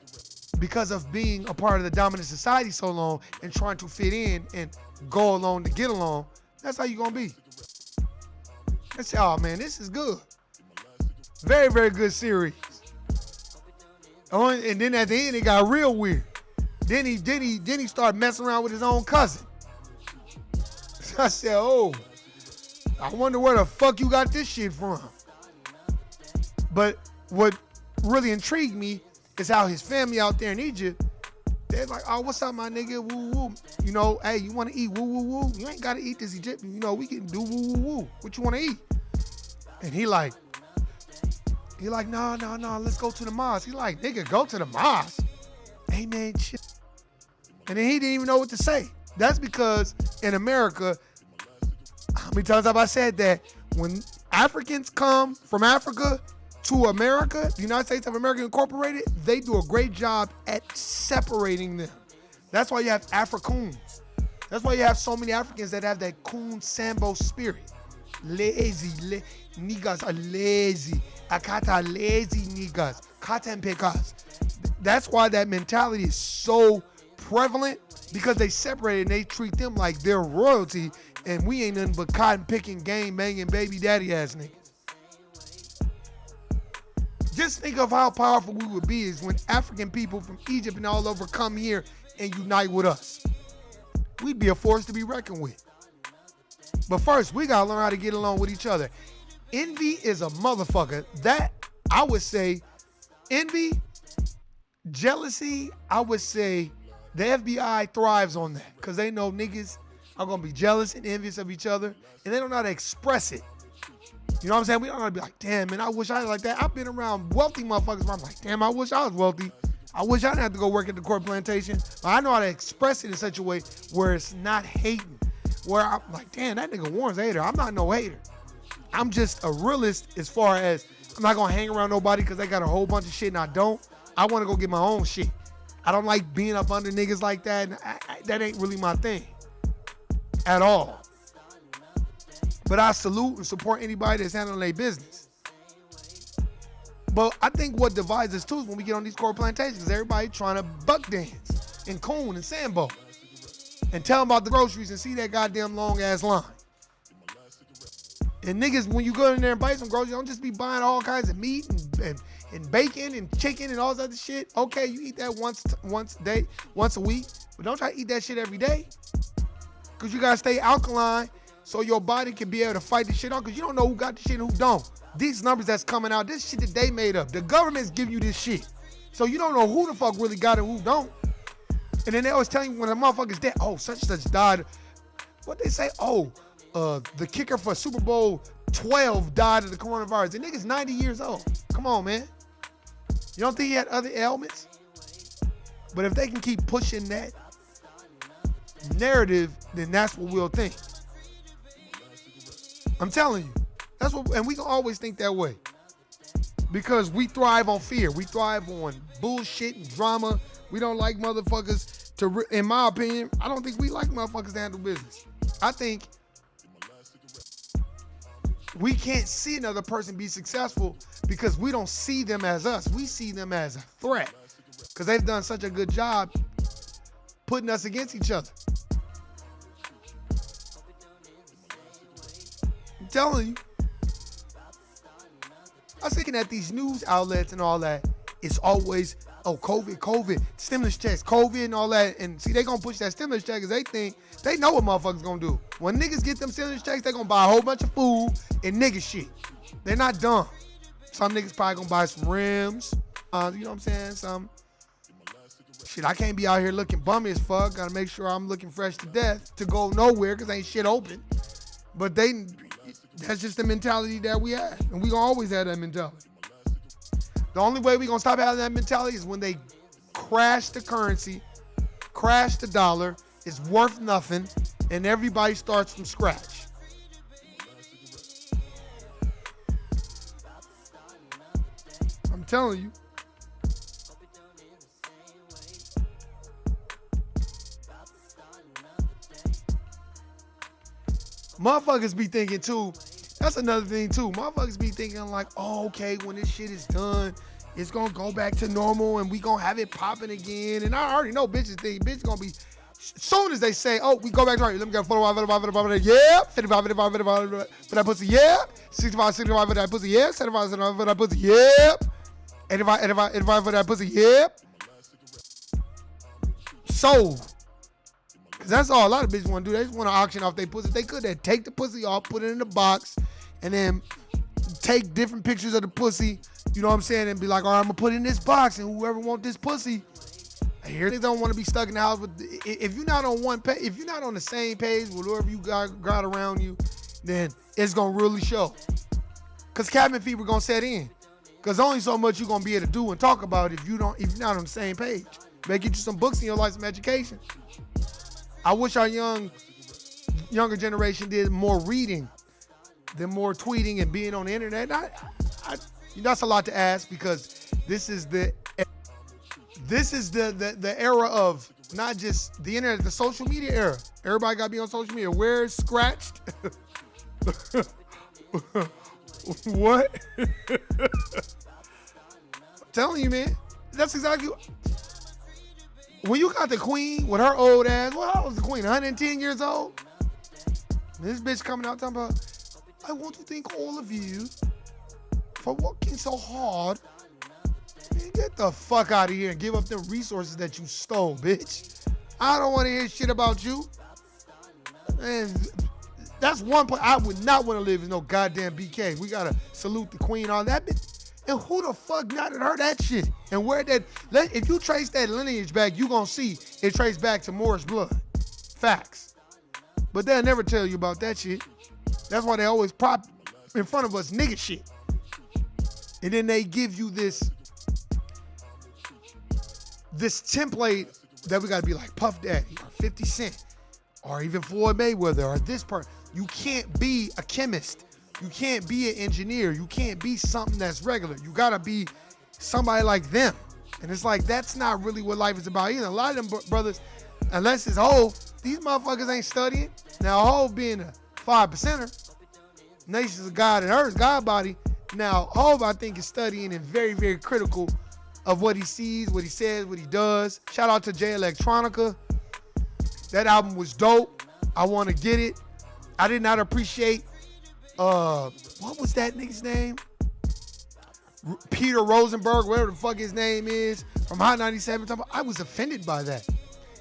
because of being a part of the dominant society so long and trying to fit in and go along to get along, that's how you gonna be. That's, oh man, this is good. Very, very good series. Oh, and then at the end it got real weird. Then he started messing around with his own cousin. So I said, oh, I wonder where the fuck you got this shit from. But what really intrigued me is how his family out there in Egypt, they're like, oh, what's up, my nigga? Woo, woo. You know, hey, you want to eat? Woo, woo, woo. You ain't got to eat this Egyptian. You know, we can do woo, woo, woo. What you want to eat? And he like, no, let's go to the mosque. He like, nigga, go to the mosque. Hey, man, shit. And then he didn't even know what to say. That's because in America, How many times have I said that? When Africans come from Africa to America, the United States of America Incorporated, they do a great job at separating them. That's why you have Africoons. That's why you have so many Africans that have that coon Sambo spirit. Lazy, niggas are lazy. Akata lazy niggas. Cotton pickers. That's why that mentality is so prevalent, because they separate and they treat them like they're royalty, and we ain't nothing but cotton picking, game banging, baby daddy ass niggas. Just think of how powerful we would be is when African people from Egypt and all over come here and unite with us. We'd be a force to be reckoned with. But first, we gotta learn how to get along with each other. Envy is a motherfucker. That, I would say, envy, jealousy, I would say the FBI thrives on that, because they know niggas are gonna be jealous and envious of each other, and they don't know how to express it. You know what I'm saying? We don't know how to be like, damn, man, I wish I was like that. I've been around wealthy motherfuckers where I'm like, damn, I wish I was wealthy. I wish I didn't have to go work at the corn plantation. But I know how to express it in such a way where it's not hating. Where I'm like, damn, that nigga Warren's a hater. I'm not no hater. I'm just a realist as far as I'm not gonna hang around nobody because they got a whole bunch of shit and I don't. I wanna go get my own shit. I don't like being up under niggas like that. And that ain't really my thing at all. But I salute and support anybody that's handling their business. But I think what divides us too is when we get on these corn plantations, everybody trying to buck dance and coon and sambo and tell them about the groceries and see that goddamn long ass line. And niggas, when you go in there and buy some groceries, don't just be buying all kinds of meat and bacon and chicken and all this other shit. Okay, you eat that once a week, but don't try to eat that shit every day. Cause you gotta stay alkaline so your body can be able to fight the shit off, cause you don't know who got the shit and who don't. These numbers that's coming out, this shit that they made up. The government's giving you this shit. So you don't know who the fuck really got it and who don't. And then they always tell you when a motherfucker's dead, oh, such and such died. What they say? Oh, the kicker for Super Bowl 12 died of the coronavirus. The nigga's 90 years old. Come on, man. You don't think he had other ailments? But if they can keep pushing that narrative, then that's what we'll think. I'm telling you. That's what, and we can always think that way. Because we thrive on fear. We thrive on bullshit and drama. We don't like motherfuckers to, in my opinion, I don't think we like motherfuckers to handle business. I think we can't see another person be successful because we don't see them as us. We see them as a threat because they've done such a good job putting us against each other. I'm telling you. I was thinking at these news outlets and all that, it's always, oh, COVID, stimulus checks, COVID and all that. And see, they gonna push that stimulus check because they think, they know what motherfuckers gonna do. When niggas get them stimulus checks, they gonna buy a whole bunch of food and nigga shit. They're not dumb. Some niggas probably gonna buy some rims, you know what I'm saying? Some shit, I can't be out here looking bummy as fuck. Gotta make sure I'm looking fresh to death to go nowhere because ain't shit open. But that's just the mentality that we have. And we gonna always have that mentality. The only way we gonna stop having that mentality is when they crash the currency, crash the dollar, it's worth nothing, and everybody starts from scratch. I'm telling you. Motherfuckers be thinking too, that's another thing too. Motherfuckers be thinking like, oh, okay, when this shit is done, it's gonna go back to normal and we gonna have it popping again. And I already know bitches think, bitch gonna be, as soon as they say, oh, we go back to right, let me get 45, yeah, 55 for that pussy, yeah, 65 for that pussy, yeah, 75 for that pussy, yeah, 85 for that pussy, yeah. Sold. Cause that's all a lot of bitches want to do. They just want to auction off their pussy. If they could, they'd take the pussy off, put it in the box, and then take different pictures of the pussy, you know what I'm saying, and be like, all right, I'm gonna put it in this box, and whoever want this pussy, here they don't want to be stuck in the house. With if you're not on one page, if you're not on the same page with whoever you got around you, then it's gonna really show. Cause cabin fever gonna set in. Cause only so much you're gonna be able to do and talk about if you're not on the same page. Better get you some books in your life, some education. I wish our young younger generation did more reading than more tweeting and being on the internet. That's a lot to ask because this is the era of not just the internet, the social media era. Everybody got to be on social media. Where's Scratched? What? I'm telling you, man. That's exactly when you got the queen with her old ass. Well, how was the queen? 110 years old? This bitch coming out talking about, I want to thank all of you for working so hard. Man, get the fuck out of here and give up the resources that you stole, bitch. I don't want to hear shit about you. And that's one place I would not want to live in no goddamn BK. We gotta salute the queen on that bitch. And who the fuck not heard that shit? And where that, if you trace that lineage back, you gonna see it traced back to Moorish blood. Facts. But they'll never tell you about that shit. That's why they always prop in front of us nigga shit. And then they give you this template that we gotta be like Puff Daddy or 50 Cent or even Floyd Mayweather or this person. You can't be a chemist. You can't be an engineer. You can't be something that's regular. You gotta be somebody like them. And it's like, that's not really what life is about either. A lot of them brothers, unless it's Hov, these motherfuckers ain't studying. Now, Hov being a 5%er, Nations of God and Earth, God body. Now, Hov, I think, is studying and very, very critical of what he sees, what he says, what he does. Shout out to Jay Electronica. That album was dope. I want to get it. I did not appreciate, what was that nigga's name? Peter Rosenberg, whatever the fuck his name is, from Hot 97. I was offended by that.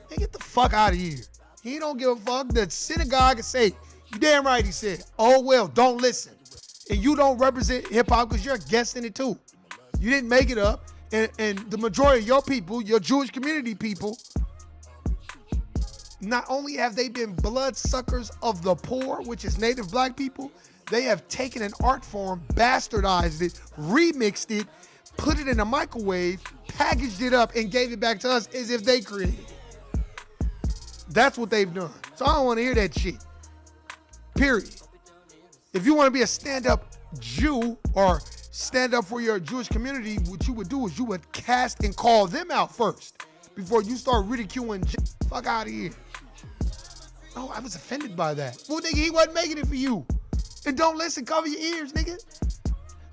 Man, get the fuck out of here. He don't give a fuck. The synagogue say, you damn right, he said, oh well, don't listen. And you don't represent hip hop because you're a guest in it too. You didn't make it up. And the majority of your people, your Jewish community people, not only have they been bloodsuckers of the poor, which is native black people, they have taken an art form, bastardized it, remixed it, put it in a microwave, packaged it up, and gave it back to us as if they created it. That's what they've done. So I don't want to hear that shit. Period. If you want to be a stand-up Jew or stand up for your Jewish community, what you would do is you would cast and call them out first before you start ridiculing. Fuck out of here. Oh, I was offended by that. Well, nigga, he wasn't making it for you. And don't listen, cover your ears, nigga.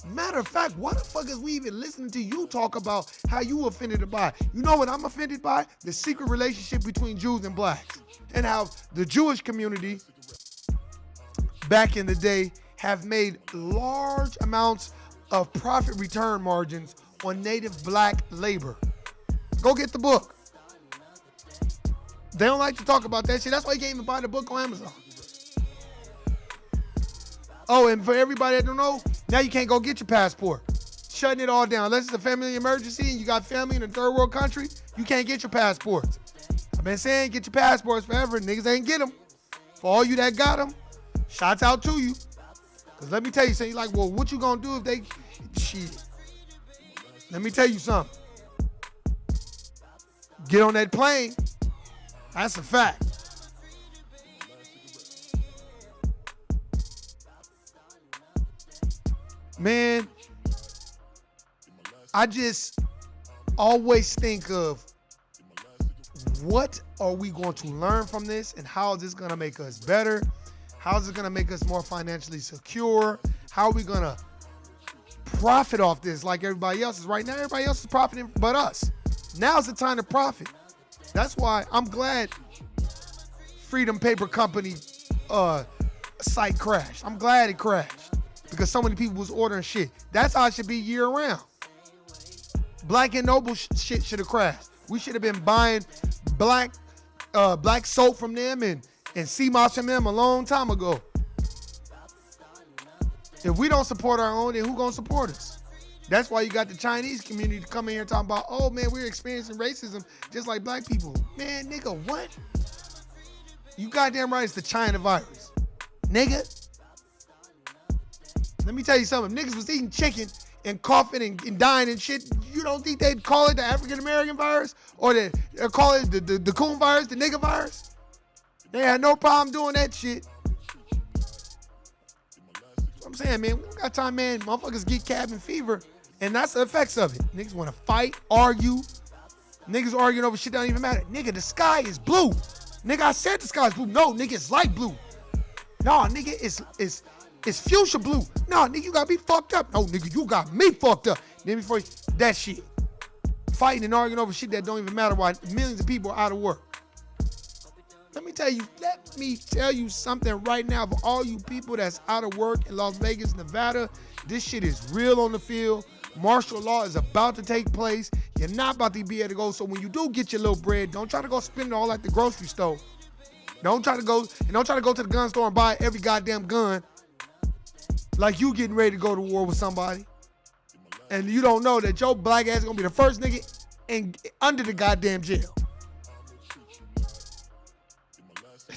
Matter of fact, why the fuck is we even listening to you talk about how you offended by? You know what I'm offended by? The secret relationship between Jews and blacks. And how the Jewish community back in the day have made large amounts of profit return margins on native black labor. Go get the book. They don't like to talk about that shit. That's why you can't even buy the book on Amazon. Oh, and for everybody that don't know, now you can't go get your passport. Shutting it all down. Unless it's a family emergency and you got family in a third world country, you can't get your passports. I've been saying get your passports forever. Niggas ain't get them. For all you that got them, shouts out to you. Because let me tell you something. You're like, well, what you going to do if they... Shit. Let me tell you something. Get on that plane. That's a fact. Man, I just always think of what are we going to learn from this and how is this going to make us better? How is it going to make us more financially secure? How are we going to profit off this like everybody else is? Right now, everybody else is profiting but us. Now's the time to profit. That's why I'm glad Freedom Paper Company site crashed. I'm glad it crashed because so many people was ordering shit. That's how it should be year round. Black and Noble shit should have crashed. We should have been buying black soap from them and sea moss from them a long time ago. If we don't support our own, then who gonna support us? That's why you got the Chinese community to come in here talking about, oh man, we're experiencing racism just like black people. Man, nigga, what? You goddamn right it's the China virus. Nigga. Let me tell you something. If niggas was eating chicken and coughing and dying and shit, you don't think they'd call it the African American virus? Or call it the coon virus, the nigga virus? They had no problem doing that shit. I'm saying, man, we don't got time, man. Motherfuckers get cabin fever, and that's the effects of it. Niggas want to fight, argue. Niggas arguing over shit that don't even matter. Nigga, the sky is blue. Nigga, I said the sky is blue. No, nigga, it's light blue. Nah, nigga, it's fuchsia blue. Nah, nigga, you got me fucked up. No, nigga, you got me fucked up. Then before that shit. Fighting and arguing over shit that don't even matter while millions of people are out of work. Let me tell you something right now for all you people that's out of work in Las Vegas, Nevada. This shit is real on the field. Martial law is about to take place. You're not about to be able to go. So when you do get your little bread, don't try to go spend it all at the grocery store. Don't try to go to the gun store and buy every goddamn gun like you getting ready to go to war with somebody. And you don't know that your black ass is gonna be the first nigga under the goddamn jail.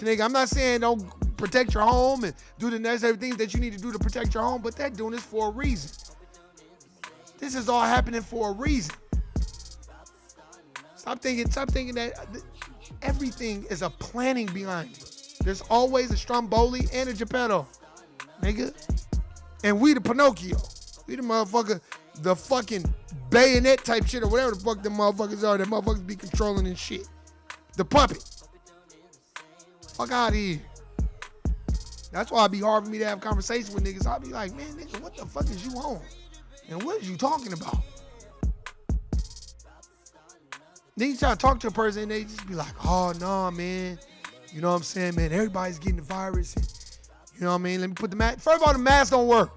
Nigga, I'm not saying don't protect your home and do the necessary things that you need to do to protect your home, but they're doing this for a reason. This is all happening for a reason. Stop thinking that everything is a planning behind it. There's always a Stromboli and a Geppetto, nigga. And we the Pinocchio. We the motherfucker, the fucking bayonet type shit or whatever the fuck them motherfuckers are that motherfuckers be controlling and shit. The puppet. Fuck out of here. That's why it be hard for me to have conversations with niggas. I'll be like, man, nigga, what the fuck is you on? And what is you talking about? Then you try to talk to a person and they just be like, oh, no, man. You know what I'm saying, man? Everybody's getting the virus. And, you know what I mean? Let me put the mask. First of all, the mask don't work.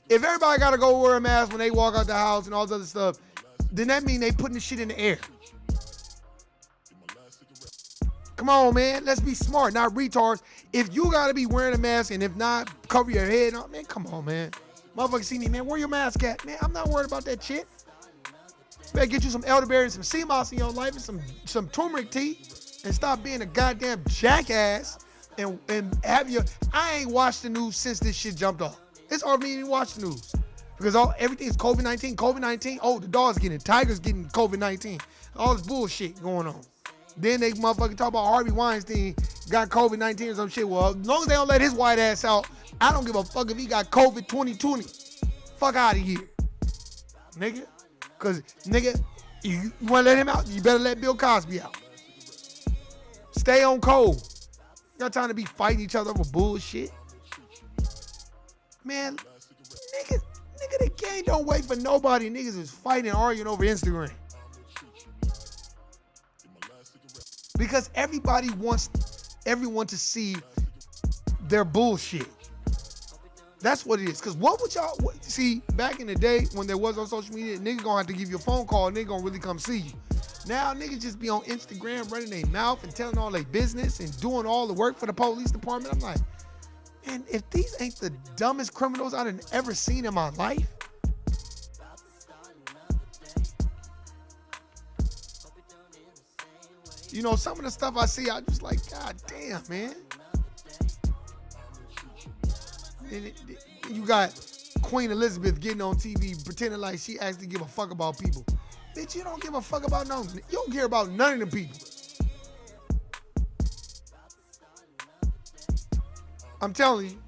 If everybody got to go wear a mask when they walk out the house and all this other stuff, then that means they putting the shit in the air. Come on, man. Let's be smart, not retards. If you got to be wearing a mask and if not, cover your head. Oh, man, come on, man. Motherfucker see me, man. Where your mask at? Man, I'm not worried about that shit. Better get you some elderberry and some sea moss in your life and some turmeric tea and stop being a goddamn jackass and have your... I ain't watched the news since this shit jumped off. It's hard for me to even watch the news because everything is COVID-19, COVID-19. Oh, the dog's getting it. Tiger's getting COVID-19. All this bullshit going on. Then they motherfucking talk about Harvey Weinstein got COVID-19 or some shit. Well, as long as they don't let his white ass out, I don't give a fuck if he got COVID 2020. Fuck out of here, nigga. Because, nigga, you want to let him out, you better let Bill Cosby out. Stay on code. You got time to be fighting each other over bullshit. Man, nigga, the game don't wait for nobody. Niggas is fighting and arguing over Instagram. Because everybody wants everyone to see their bullshit. That's what it is. Because what would y'all see back in the day when there was on social media, niggas gonna have to give you a phone call and they gonna really come see you. Now niggas just be on Instagram running their mouth and telling all their business and doing all the work for the police department. I'm like, man, if these ain't the dumbest criminals I've ever seen in my life. You know, some of the stuff I see, I just like, God damn, man. And you got Queen Elizabeth getting on TV pretending like she actually give a fuck about people. Bitch, you don't give a fuck about no. You don't care about none of the people. I'm telling you.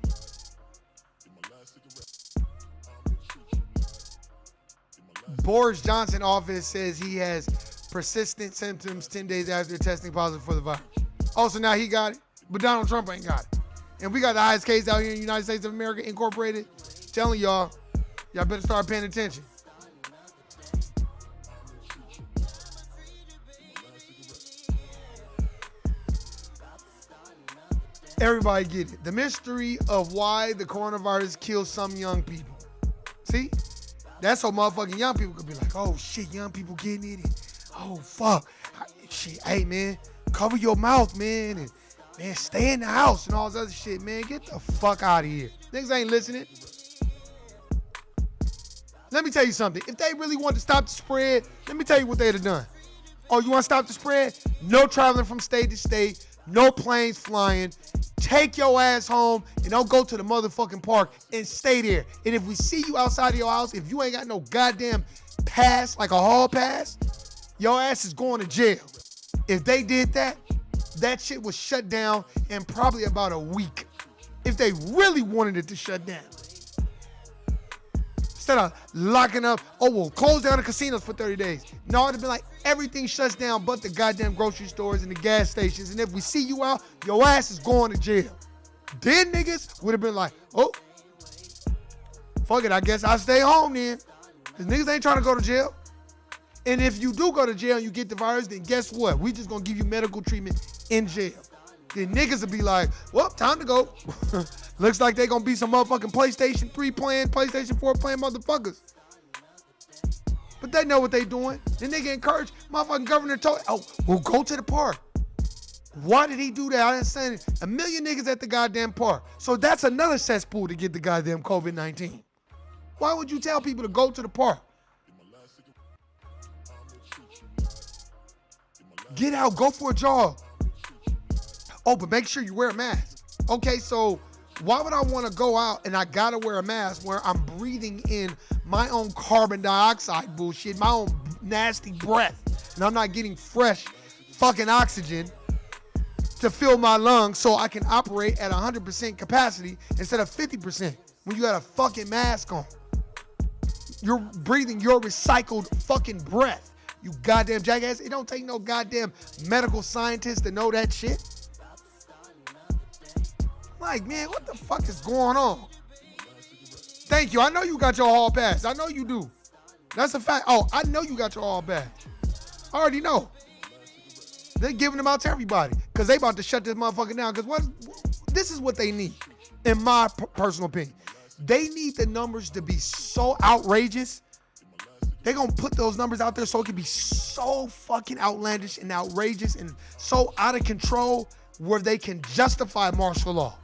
Boris Johnson office says he has persistent symptoms 10 days after testing positive for the virus. Also, now he got it, but Donald Trump ain't got it. And we got the highest case out here in the United States of America, Incorporated. Telling y'all better start paying attention. Everybody get it. The mystery of why the coronavirus kills some young people. See? That's so motherfucking young people could be like, oh shit, young people getting it. Oh fuck. Shit, hey man, cover your mouth, man. And man, stay in the house and all this other shit, man. Get the fuck out of here. Niggas ain't listening. Let me tell you something. If they really want to stop the spread, let me tell you what they'd have done. Oh, you want to stop the spread? No traveling from state to state. No planes flying. Take your ass home and don't go to the motherfucking park and stay there. And if we see you outside of your house, if you ain't got no goddamn pass, like a hall pass, your ass is going to jail. If they did that, that shit was shut down in probably about a week. If they really wanted it to shut down. Instead of locking up, oh, we'll close down the casinos for 30 days. No, it'd have been like everything shuts down but the goddamn grocery stores and the gas stations. And if we see you out, your ass is going to jail. Then niggas would have been like, oh, fuck it, I guess I'll stay home then. Because niggas ain't trying to go to jail. And if you do go to jail and you get the virus, then guess what? We just gonna give you medical treatment in jail. Then niggas will be like, well, time to go. Looks like they gonna be some motherfucking PlayStation 3 playing, PlayStation 4 playing motherfuckers. But they know what they doing. Then they get encouraged. Motherfucking governor told, oh, we'll go to the park. Why did he do that? I understand it. 1 million niggas at the goddamn park. So that's another cesspool to get the goddamn COVID-19. Why would you tell people to go to the park? Get out, go for a jog. Oh, but make sure you wear a mask. Okay, so why would I want to go out and I gotta wear a mask where I'm breathing in my own carbon dioxide bullshit, my own nasty breath, and I'm not getting fresh fucking oxygen to fill my lungs so I can operate at 100% capacity instead of 50% when you got a fucking mask on. You're breathing your recycled fucking breath. You goddamn jackass. It don't take no goddamn medical scientist to know that shit. Like, man, what the fuck is going on? Thank you. I know you got your hall pass. I know you do. That's a fact. Oh, I know you got your hall pass. I already know. They're giving them out to everybody because they about to shut this motherfucker down. Because this is what they need, in my personal opinion. They need the numbers to be so outrageous. They're going to put those numbers out there so it can be so fucking outlandish and outrageous and so out of control where they can justify martial law.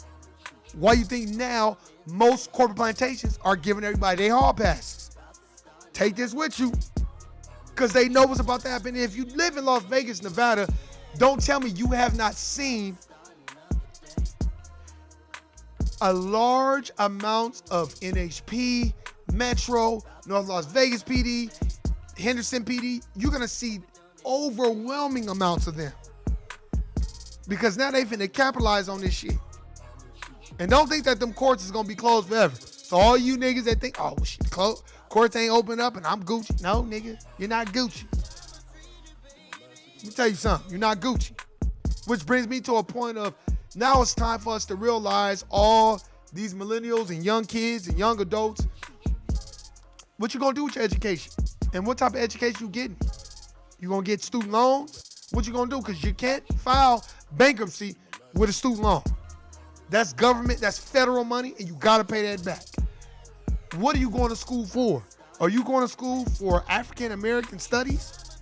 Why you think now most corporate plantations are giving everybody their hall passes? Take this with you because they know what's about to happen. If you live in Las Vegas, Nevada, don't tell me you have not seen a large amount of NHP, Metro, North Las Vegas PD, Henderson PD. You're going to see overwhelming amounts of them. Because now they finna capitalize on this shit. And don't think that them courts is going to be closed forever. So all you niggas that think, oh, shit, courts ain't open up and I'm Gucci. No, nigga, you're not Gucci. Let me tell you something. You're not Gucci. Which brings me to a point of now it's time for us to realize all these millennials and young kids and young adults, what you gonna do with your education? And what type of education you getting? You gonna get student loans? What you gonna do? Because you can't file bankruptcy with a student loan. That's government, that's federal money, and you gotta pay that back. What are you going to school for? Are you going to school for African American studies?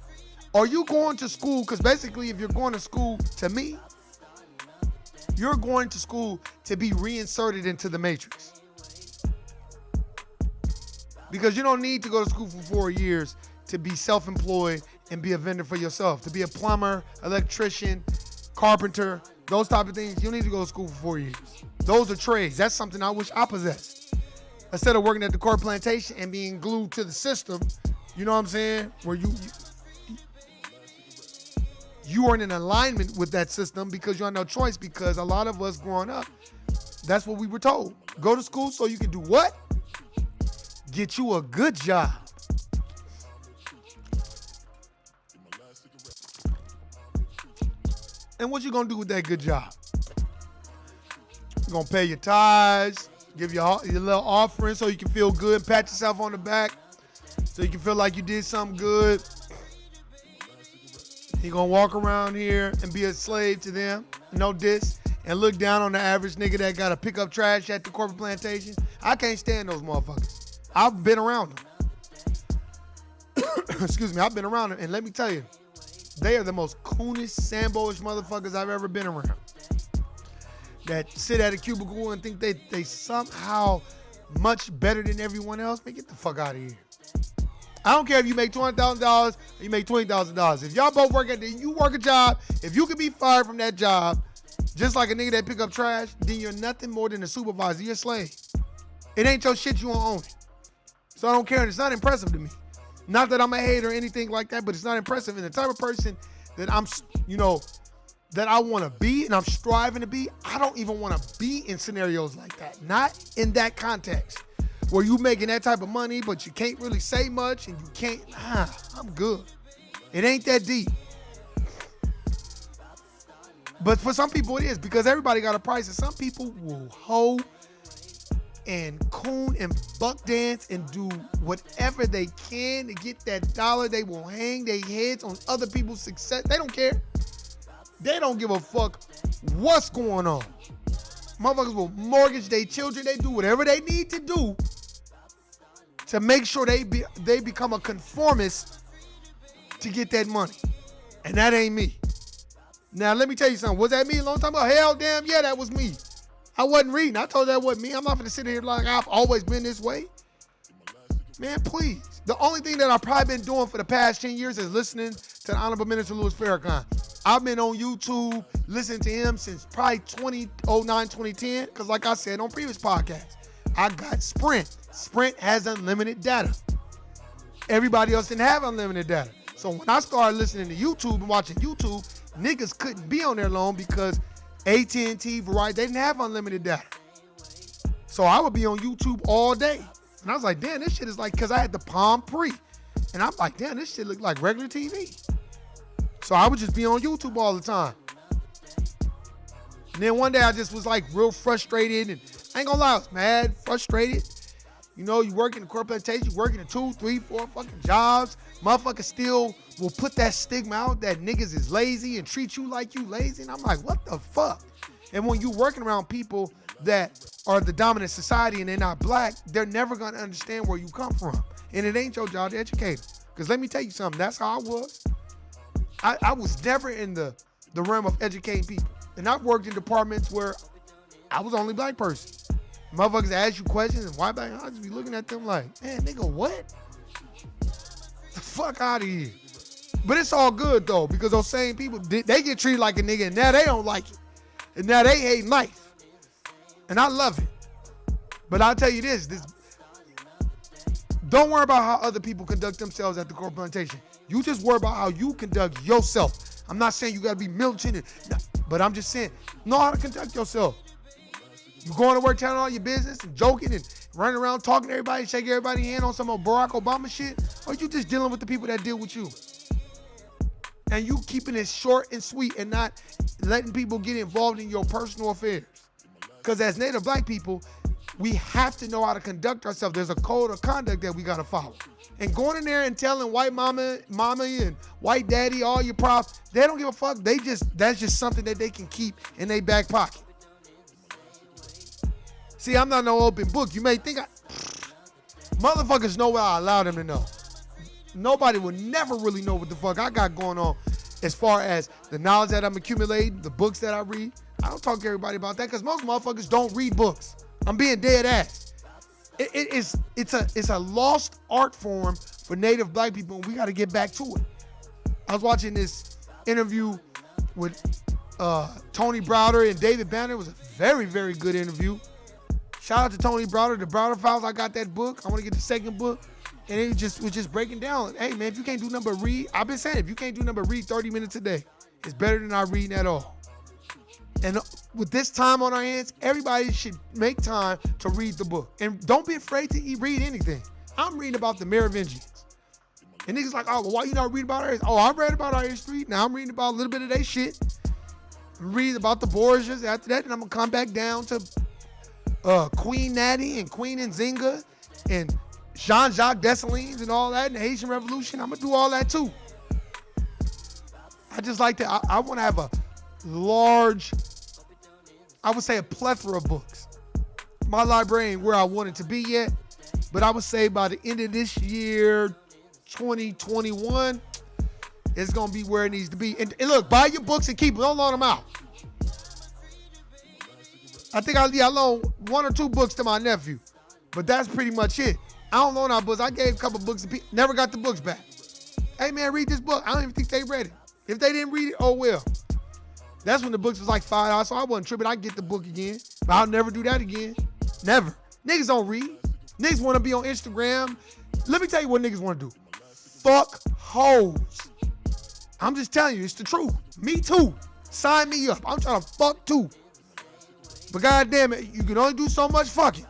Are you going to school, because basically if you're going to school, to me, you're going to school to be reinserted into the matrix. Because you don't need to go to school for 4 years to be self-employed and be a vendor for yourself. To be a plumber, electrician, carpenter, those type of things, you don't need to go to school for 4 years. Those are trades. That's something I wish I possessed. Instead of working at the corporate plantation and being glued to the system, you know what I'm saying? Where you are in alignment with that system because you have no choice, because a lot of us growing up, that's what we were told. Go to school so you can do what? Get you a good job. And what you gonna do with that good job? You're gonna pay your tithes, give your little offering so you can feel good, pat yourself on the back so you can feel like you did something good. You're gonna walk around here and be a slave to them, no diss, and look down on the average nigga that gotta pick up trash at the corporate plantation. I can't stand those motherfuckers. I've been around them. Excuse me, I've been around them, and let me tell you, they are the most coonish, Sambo-ish motherfuckers I've ever been around. That sit at a cubicle and think they somehow much better than everyone else. Man, get the fuck out of here. I don't care if you make $20,000 or you make $20,000. If y'all both work you work a job, if you can be fired from that job, just like a nigga that pick up trash, then you're nothing more than a supervisor. You're a slave. It ain't your shit, you don't own it. So I don't care, and it's not impressive to me. Not that I'm a hater or anything like that, but it's not impressive. And the type of person that I'm, that I want to be and I'm striving to be, I don't even want to be in scenarios like that. Not in that context where you making that type of money, but you can't really say much and you can't, I'm good. It ain't that deep. But for some people it is, because everybody got a price, and some people will hoe and coon and buck dance and do whatever they can to get that dollar. They will hang their heads on other people's success. They don't care. They don't give a fuck what's going on. Motherfuckers will mortgage their children. They do whatever they need to do to make sure they become a conformist to get that money. And that ain't me. Now, let me tell you something. Was that me a long time ago? Hell damn, yeah, that was me. I wasn't reading. I told you that wasn't me. I'm not going to sit here like I've always been this way. Man, please. The only thing that I've probably been doing for the past 10 years is listening to the Honorable Minister Louis Farrakhan. I've been on YouTube listening to him since probably 2009, 2010. Because like I said on previous podcasts, I got Sprint. Sprint has unlimited data. Everybody else didn't have unlimited data. So when I started listening to YouTube and watching YouTube, niggas couldn't be on there long because AT&T, Verizon, they didn't have unlimited data. So I would be on YouTube all day. And I was like, damn, this shit is like, because I had the Palm Pre. And I'm like, damn, this shit look like regular TV. So I would just be on YouTube all the time. And then one day I just was like real frustrated. And I ain't gonna lie, I was mad, frustrated. You know, you work in the corporate plantation, you working in 2, 3, 4 fucking jobs. Motherfuckers still will put that stigma out that niggas is lazy and treat you like you lazy. And I'm like, what the fuck? And when you working around people that are the dominant society and they're not black, they're never gonna understand where you come from. And it ain't your job to educate them. Because let me tell you something, that's how I was. I was never in the realm of educating people. And I've worked in departments where I was the only black person. Motherfuckers ask you questions and why black? I'll just be looking at them like, man, nigga, what? The fuck out of here. But it's all good though, because those same people, they get treated like a nigga and now they don't like it. And now they hate life. And I love it. But I'll tell you this, don't worry about how other people conduct themselves at the corporate plantation. You just worry about how you conduct yourself. I'm not saying you gotta be militant, but I'm just saying, know how to conduct yourself. You going to work telling all your business and joking and running around talking to everybody, shaking everybody's hand on some old Barack Obama shit, or you just dealing with the people that deal with you? And you keeping it short and sweet and not letting people get involved in your personal affairs. Because as Native black people, we have to know how to conduct ourselves. There's a code of conduct that we gotta follow. And going in there and telling white mama and white daddy all your props, they don't give a fuck. That's just something that they can keep in their back pocket. See, I'm not no open book. You may think motherfuckers know what I allow them to know. Nobody will never really know what the fuck I got going on as far as the knowledge that I'm accumulating, the books that I read. I don't talk to everybody about that because most motherfuckers don't read books. I'm being dead ass. It's a lost art form for Native black people, and we got to get back to it. I was watching this interview with Tony Browder and David Banner. It was a very, very good interview. Shout out to Tony Browder, the Browder Files. I got that book. I want to get the second book. And it was just breaking down. Hey, man, if you can't do nothing but read, I've been saying, if you can't do nothing but read 30 minutes a day, it's better than not reading at all. And with this time on our hands, everybody should make time to read the book. And don't be afraid to read anything. I'm reading about the Merovingians. And niggas like, oh, well, why you not reading about our history? Oh, I read about our history. Now I'm reading about a little bit of their shit. I'm reading about the Borgias. After that, and I'm going to come back down to Queen Natty and Queen Nzinga and Jean-Jacques Dessalines and all that and the Haitian Revolution. I'm going to do all that too. I just like to, I want to have a large, I would say a plethora of books. My library ain't where I want it to be yet, but I would say by the end of this year, 2021, it's going to be where it needs to be. And look, buy your books and keep them. Don't loan them out. I think I loaned 1 or 2 books to my nephew, but that's pretty much it. I don't loan out books. I gave a couple books to people, never got the books back. Hey man, read this book. I don't even think they read it. If they didn't read it, oh well. That's when the books was like $5, so I wasn't tripping. I get the book again, but I'll never do that again. Never. Niggas don't read. Niggas want to be on Instagram. Let me tell you what niggas want to do. Fuck hoes. I'm just telling you, it's the truth. Me too. Sign me up. I'm trying to fuck too. But goddamn it, you can only do so much fucking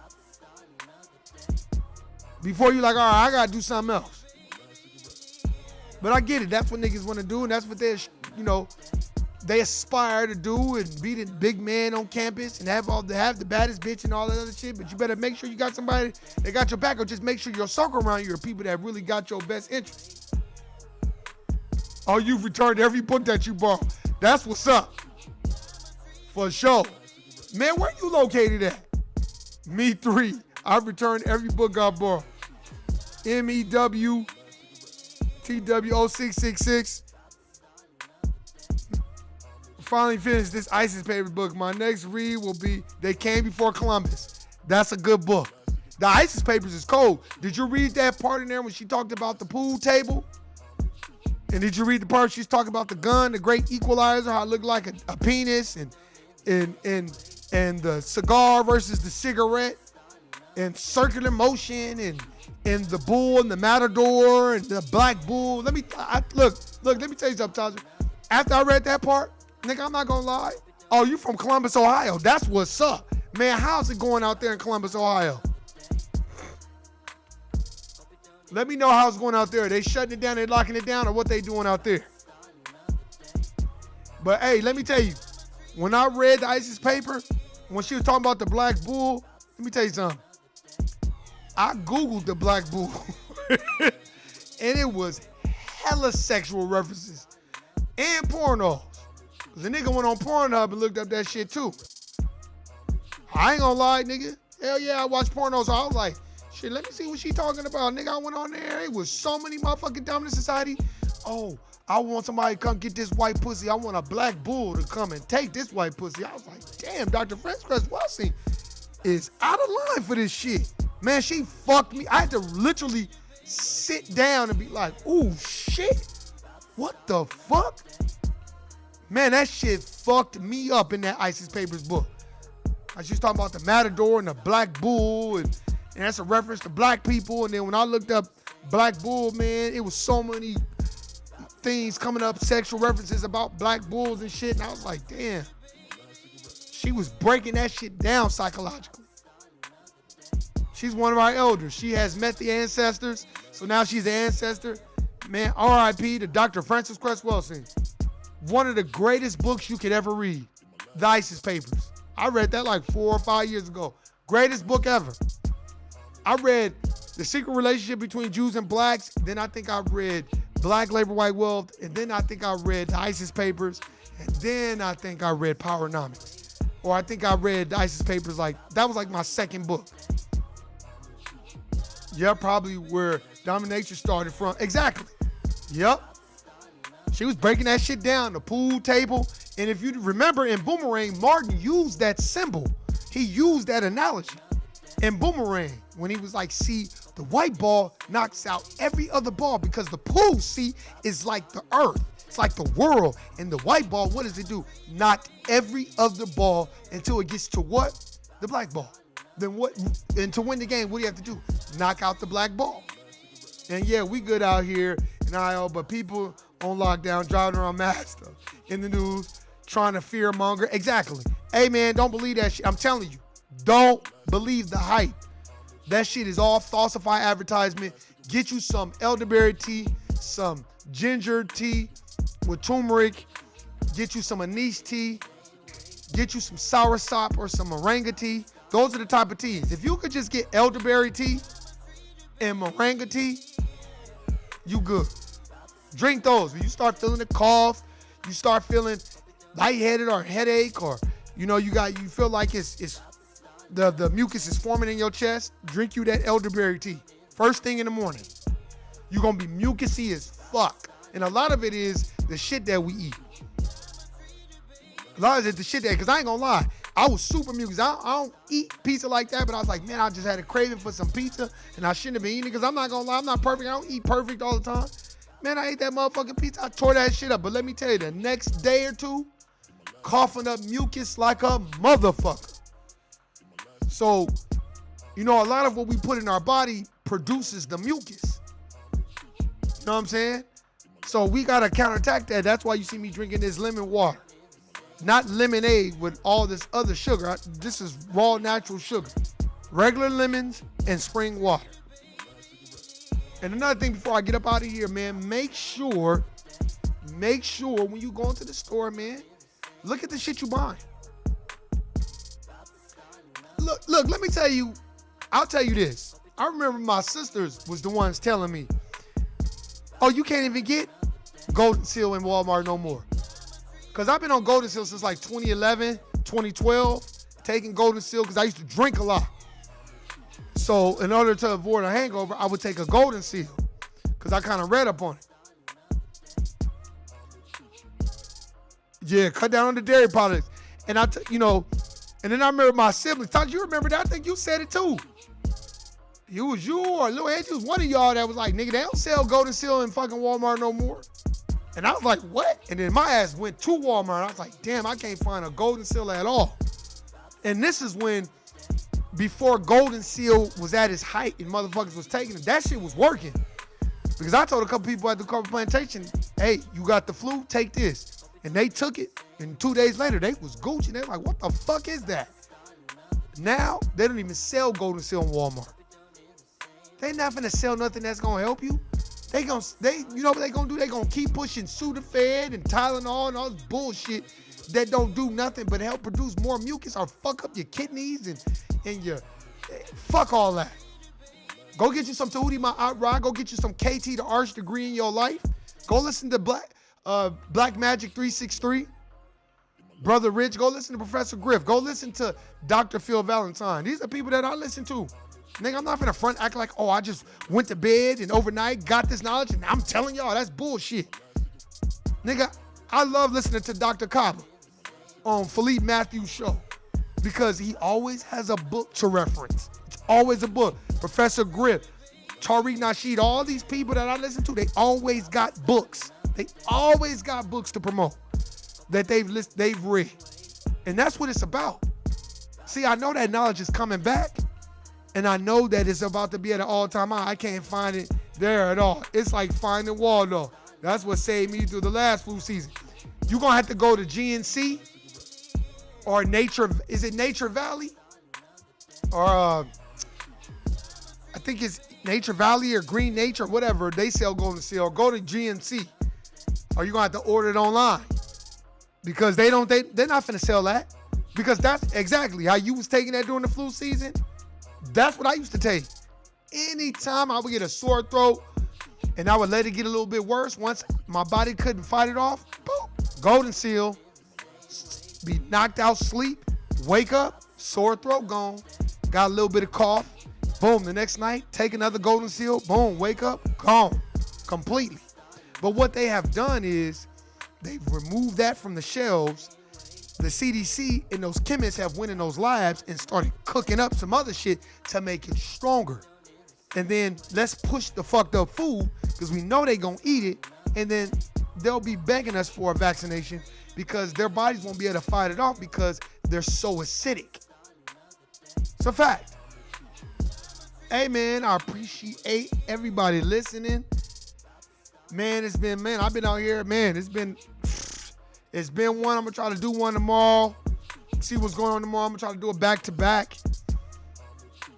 before you like, all right, I gotta do something else. But I get it. That's what niggas want to do, and that's what they, they aspire to do, and be the big man on campus and have the baddest bitch and all that other shit. But you better make sure you got somebody that got your back, or just make sure your circle around you are people that really got your best interest. Oh, you've returned every book that you bought. That's what's up. For sure. Man, where you located at? Me 3. I've returned every book I bought. MEWTW0666. Finally finished this ISIS paper book. My next read will be They Came Before Columbus. That's a good book. The ISIS papers is cold. Did you read that part in there when she talked about the pool table? And did you read the part she's talking about the gun, the great equalizer, how it looked like a penis, and the cigar versus the cigarette, and circular motion, and the bull and the matador and the black bull. Let me tell you something, Tasha. After I read that part, nigga, I'm not gonna lie. Oh, you from Columbus, Ohio? That's what's up, man. How's it going out there in Columbus, Ohio? Let me know how it's going out there. They shutting it down, they locking it down, or what they doing out there? But hey, let me tell you, when I read the ISIS paper, when she was talking about the black bull, let me tell you something. I Googled the black bull, and it was hella sexual references and pornos. The nigga went on Pornhub and looked up that shit too. I ain't gonna lie, nigga. Hell yeah, I watch pornos. So I was like, shit, let me see what she talking about. Nigga, I went on there. It was so many motherfucking dominant society. Oh, I want somebody to come get this white pussy. I want a black bull to come and take this white pussy. I was like, damn, Dr. French Crest Welsing is out of line for this shit. Man, she fucked me. I had to literally sit down and be like, ooh, shit. What the fuck? Man, that shit fucked me up in that ISIS Papers book. I was just talking about the matador and the black bull, and that's a reference to black people. And then when I looked up black bull, man, it was so many things coming up, sexual references about black bulls and shit. And I was like, damn. She was breaking that shit down psychologically. She's one of our elders. She has met the ancestors, so now she's the ancestor. Man, R.I.P. to Dr. Frances Cress Welsing. One of the greatest books you could ever read, The ISIS Papers. I read that like 4 or 5 years ago. Greatest book ever. I read The Secret Relationship Between Jews and Blacks. Then I think I read Black Labor, White Wealth. And then I think I read The ISIS Papers. And then I think I read Powernomics. Or I think I read The ISIS Papers. That was like my second book. Yeah, probably where Dominatrix started from. Exactly. Yep. She was breaking that shit down, the pool table. And if you remember in Boomerang, Martin used that symbol. He used that analogy in Boomerang when he was like, see, the white ball knocks out every other ball because the pool, see, is like the earth. It's like the world. And the white ball, what does it do? Knock every other ball until it gets to what? The black ball. Then what? And to win the game, what do you have to do? Knock out the black ball. And yeah, we good out here in IO, but people on lockdown driving around masked up in the news, trying to fear monger. Exactly. Hey man, don't believe that shit. I'm telling you, don't believe the hype. That shit is all falsified advertisement. Get you some elderberry tea, some ginger tea with turmeric. Get you some anise tea. Get you some soursop or some moringa tea. Those are the type of teas. If you could just get elderberry tea and moringa tea, you good. Drink those. When you start feeling the cough, you start feeling lightheaded or headache, or you feel like it's the mucus is forming in your chest, drink you that elderberry tea. First thing in the morning. You're gonna be mucusy as fuck. And a lot of it is the shit that we eat. A lot of it the shit that, because I ain't gonna lie, I was super mucus. I don't eat pizza like that, but I was like, man, I just had a craving for some pizza, and I shouldn't have been eating it, because I'm not gonna lie, I'm not perfect. I don't eat perfect all the time. Man, I ate that motherfucking pizza. I tore that shit up. But let me tell you, the next day or two, coughing up mucus like a motherfucker. So, a lot of what we put in our body produces the mucus. You know what I'm saying? So we got to counterattack that. That's why you see me drinking this lemon water. Not lemonade with all this other sugar. This is raw natural sugar. Regular lemons and spring water. And another thing before I get up out of here, man, make sure when you go into the store, man, look at the shit you buying. Look, let me tell you, I'll tell you this. I remember my sisters was the ones telling me, oh, you can't even get Golden Seal in Walmart no more. Because I've been on Golden Seal since like 2011, 2012, taking Golden Seal because I used to drink a lot. So in order to avoid a hangover, I would take a Golden Seal because I kind of read up on it. Yeah, cut down on the dairy products. And and then I remember my siblings. Todd, you remember that? I think you said it too. It was you or Lil Angie, was one of y'all that was like, nigga, they don't sell Golden Seal in fucking Walmart no more. And I was like, what? And then my ass went to Walmart. I was like, damn, I can't find a Golden Seal at all. And this is when, before Golden Seal was at its height and motherfuckers was taking it, that shit was working. Because I told a couple people at the Carpet Plantation, hey, you got the flu, take this. And they took it, and 2 days later, they was Gucci. They were like, what the fuck is that? Now, they don't even sell Golden Seal in Walmart. They not finna sell nothing that's gonna help you. You know what they gonna do? They gonna keep pushing Sudafed and Tylenol and all this bullshit that don't do nothing but help produce more mucus or fuck up your kidneys and your, fuck all that. Go get you some Tahuti Ma'at. Go get you some KT, the arch degree in your life. Go listen to Black Magic 363. Brother Rich, go listen to Professor Griff. Go listen to Dr. Phil Valentine. These are people that I listen to. Nigga, I'm not finna front act like, oh, I just went to bed and overnight got this knowledge and I'm telling y'all that's bullshit. Nigga, I love listening to Dr. Kaba on Philippe Matthews' show because he always has a book to reference. It's always a book. Professor Griff, Tariq Nasheed, all these people that I listen to, they always got books. They always got books to promote that they've read. And that's what it's about. See, I know that knowledge is coming back. And I know that it's about to be at an all-time high. I can't find it there at all. It's like finding Waldo. That's what saved me through the last flu season. You're going to have to go to GNC or Nature. Is it Nature Valley? Or I think it's Nature Valley or Green Nature, whatever. They sell Golden Seal. Or go to GNC. Or you're going to have to order it online. Because they're not finna sell that. Because that's exactly how you was taking that during the flu season. That's what I used to take. Anytime I would get a sore throat and I would let it get a little bit worse, once my body couldn't fight it off, boop, Golden Seal, be knocked out sleep, wake up, sore throat gone, got a little bit of cough, boom, the next night, take another Golden Seal, boom, wake up, gone, completely. But what they have done is they've removed that from the shelves. The CDC and those chemists have went in those labs and started cooking up some other shit to make it stronger. And then let's push the fucked up food because we know they gonna eat it. And then they'll be begging us for a vaccination because their bodies won't be able to fight it off because they're so acidic. It's a fact. Hey man, I appreciate everybody listening. Man, I've been out here, man, it's been one. I'm going to try to do one tomorrow. See what's going on tomorrow. I'm going to try to do it back to back.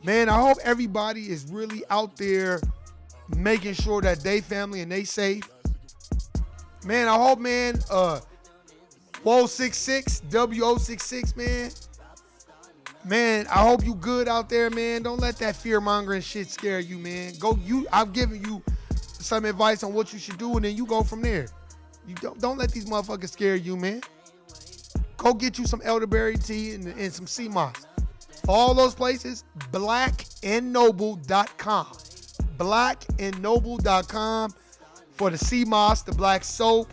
Man, I hope everybody is really out there making sure that they family and they safe. Man, I hope, man, WO66, WO66, man. Man, I hope you good out there, man. Don't let that fear-mongering shit scare you, man. I've given you some advice on what you should do, and then you go from there. You don't let these motherfuckers scare you, man. Go get you some elderberry tea and some sea moss. All those places, blackandnoble.com. Blackandnoble.com for the sea moss, the black soap,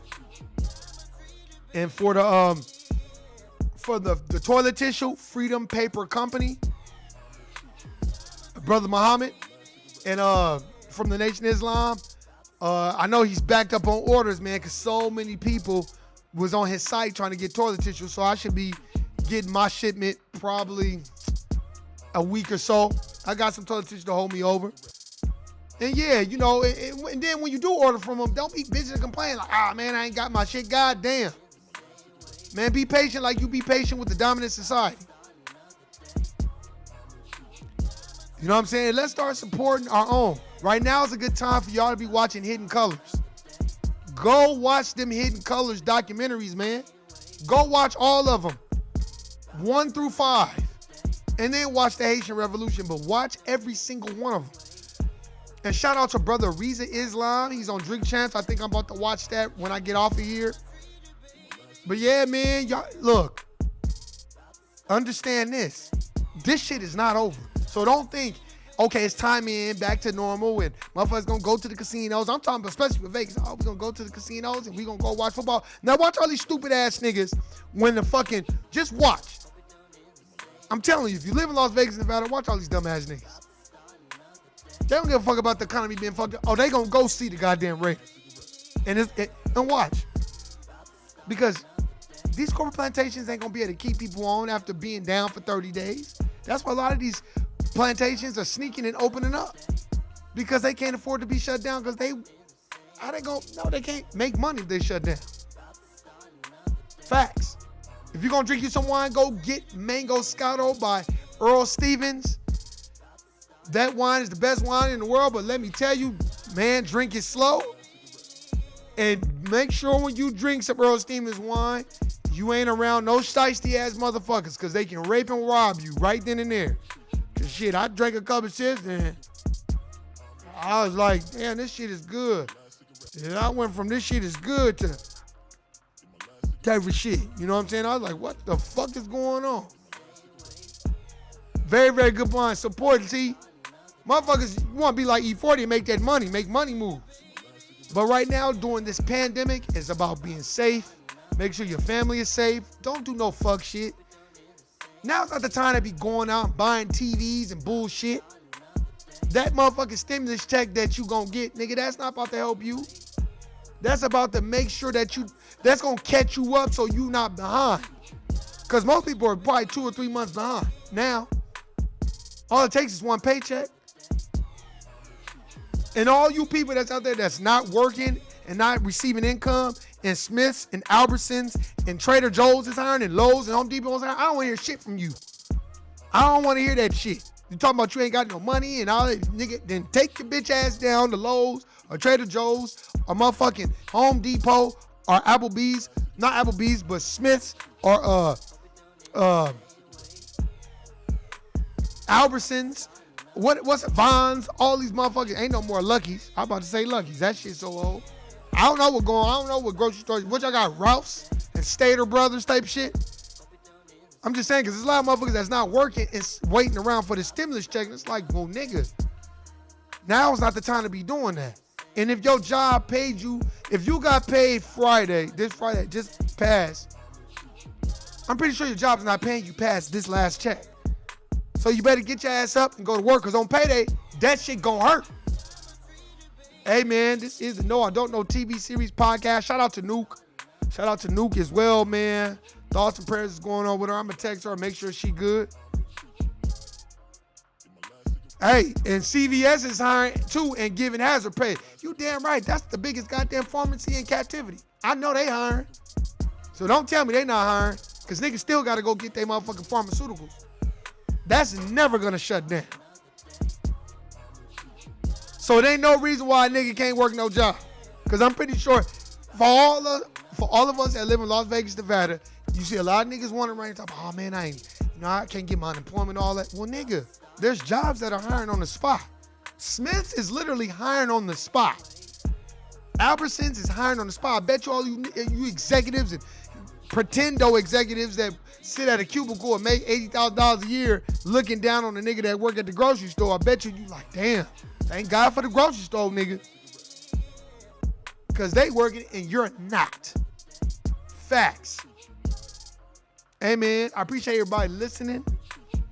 and for the toilet tissue, Freedom Paper Company. Brother Muhammad, and from the Nation of Islam. I know he's backed up on orders, man, because so many people was on his site trying to get toilet tissue. So I should be getting my shipment probably a week or so. I got some toilet tissue to hold me over. And yeah, and then when you do order from them, don't be bitching and complaining like, man, I ain't got my shit. God damn. Man, be patient like you be patient with the dominant society. You know what I'm saying? Let's start supporting our own. Right now is a good time for y'all to be watching Hidden Colors. Go watch them Hidden Colors documentaries, man. Go watch all of them. 1 through 5. And then watch the Haitian Revolution, but watch every single one of them. And shout out to brother Reza Islam. He's on Drink Champs. I think I'm about to watch that when I get off of here. But yeah, man, y'all, look, understand this. This shit is not over. So don't think, okay, it's time in, back to normal, and motherfuckers gonna go to the casinos. I'm talking about especially with Vegas. Oh, we gonna go to the casinos and we gonna go watch football. Now watch all these stupid ass niggas when the fucking, just watch. I'm telling you, if you live in Las Vegas, Nevada, watch all these dumb ass niggas. They don't give a fuck about the economy being fucked up. Oh, they gonna go see the goddamn Raiders. And watch. Because these corporate plantations ain't gonna be able to keep people on after being down for 30 days. That's why a lot of these plantations are sneaking and opening up. Because they can't afford to be shut down because they can't make money if they shut down. Facts. If you're gonna drink you some wine, go get Mango Scotto by Earl Stevens. That wine is the best wine in the world, but let me tell you, man, drink it slow. And make sure when you drink some Earl Stevens wine, you ain't around no shiesty ass motherfuckers, because they can rape and rob you right then and there. Because shit, I drank a couple shits and I was like, damn, this shit is good. And I went from this shit is good to type of shit. You know what I'm saying? I was like, what the fuck is going on? Very, very good wine. Support it, see? Motherfuckers want to be like E40 and make that money, make money moves. But right now, during this pandemic, it's about being safe. Make sure your family is safe. Don't do no fuck shit. Now's not the time to be going out and buying TVs and bullshit. That motherfucking stimulus check that you gonna get, nigga, that's not about to help you. That's about to make sure that that's gonna catch you up so you not behind. Because most people are probably 2 or 3 months behind. Now, all it takes is one paycheck. And all you people that's out there that's not working and not receiving income, and Smith's and Albertsons and Trader Joe's is hiring and Lowe's and Home Depot is hiring, I don't want to hear shit from you. I don't want to hear that shit. You talking about you ain't got no money and all that, nigga, then take your bitch ass down to Lowe's or Trader Joe's or motherfucking Home Depot or Applebee's, not Applebee's, but Smith's or Albertsons. What's it? Vons, all these motherfuckers. Ain't no more Lucky's. I'm about to say Lucky's. That shit's so old. I don't know I don't know what grocery stores. What y'all got? Ralph's and Stater Brothers type shit. I'm just saying, because there's a lot of motherfuckers that's not working and waiting around for the stimulus check. And it's like, well, nigga, now is not the time to be doing that. And if your job paid you, if you got paid this Friday, just passed, I'm pretty sure your job's not paying you past this last check. So you better get your ass up and go to work, because on payday, that shit gonna hurt. Hey, man, this is the No I Don't Know TV series podcast. Shout out to Nuke. Shout out to Nuke as well, man. Thoughts and prayers is going on with her. I'm going to text her and make sure she good. Hey, and CVS is hiring, too, and giving hazard pay. You damn right. That's the biggest goddamn pharmacy in captivity. I know they hiring. So don't tell me they not hiring, because niggas still got to go get their motherfucking pharmaceuticals. That's never going to shut down. So there ain't no reason why a nigga can't work no job. Because I'm pretty sure for all of us that live in Las Vegas, Nevada, you see a lot of niggas wandering around talking, oh man, I can't get my unemployment, all that. Well, nigga, there's jobs that are hiring on the spot. Smith is literally hiring on the spot. Albertsons is hiring on the spot. I bet you all you executives and pretendo executives that sit at a cubicle and make $80,000 a year looking down on the nigga that work at the grocery store, I bet you like, damn, thank God for the grocery store, nigga. Because they working and you're not. Facts. Hey, man, I appreciate everybody listening.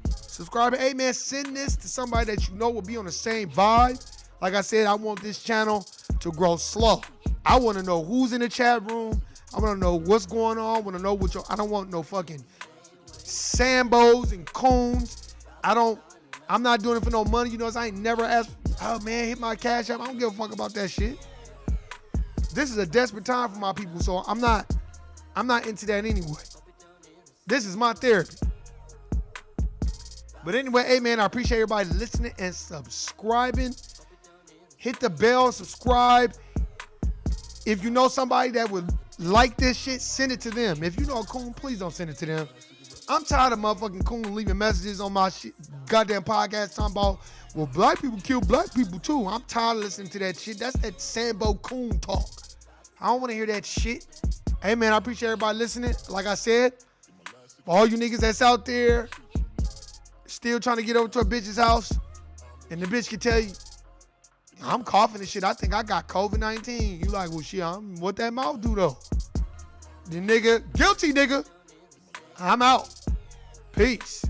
Subscribing. Hey, man, send this to somebody that you know will be on the same vibe. Like I said, I want this channel to grow slow. I want to know who's in the chat room. I want to know what's going on. I want to know I don't want no fucking Sambos and coons. I'm not doing it for no money. You know, I ain't never asked, oh, man, hit my cash app. I don't give a fuck about that shit. This is a desperate time for my people, so I'm not I'm not into that anyway. This is my therapy. But anyway, hey man, I appreciate everybody listening and subscribing. Hit the bell, subscribe. If you know somebody that would like this shit, send it to them. If you know Coon, please don't send it to them. I'm tired of motherfucking Coon leaving messages on my shit, goddamn podcast talking about, well, black people kill black people too. I'm tired of listening to that shit. That's that Sambo Coon talk. I don't want to hear that shit. Hey man, I appreciate everybody listening. Like I said, for all you niggas that's out there still trying to get over to a bitch's house, and the bitch can tell you, I'm coughing and shit. I think I got COVID-19. You like, well, shit, what that mouth do though? The nigga, guilty nigga. I'm out. Peace.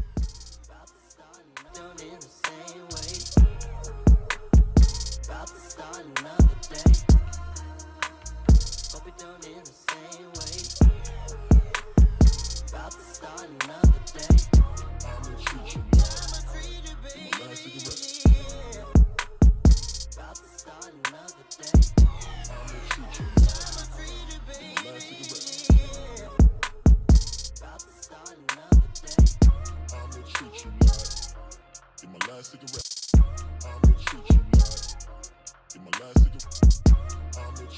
Down in the same way. About to start another day. Hope it don't end the same way. About to start another day. I'ma treat you like my last cigarette. About to start another day. I'ma treat you like my last cigarette. About to start another day. I'ma treat you like you're my last cigarette. I'ma treat you like you're my last cigarette. I'ma treat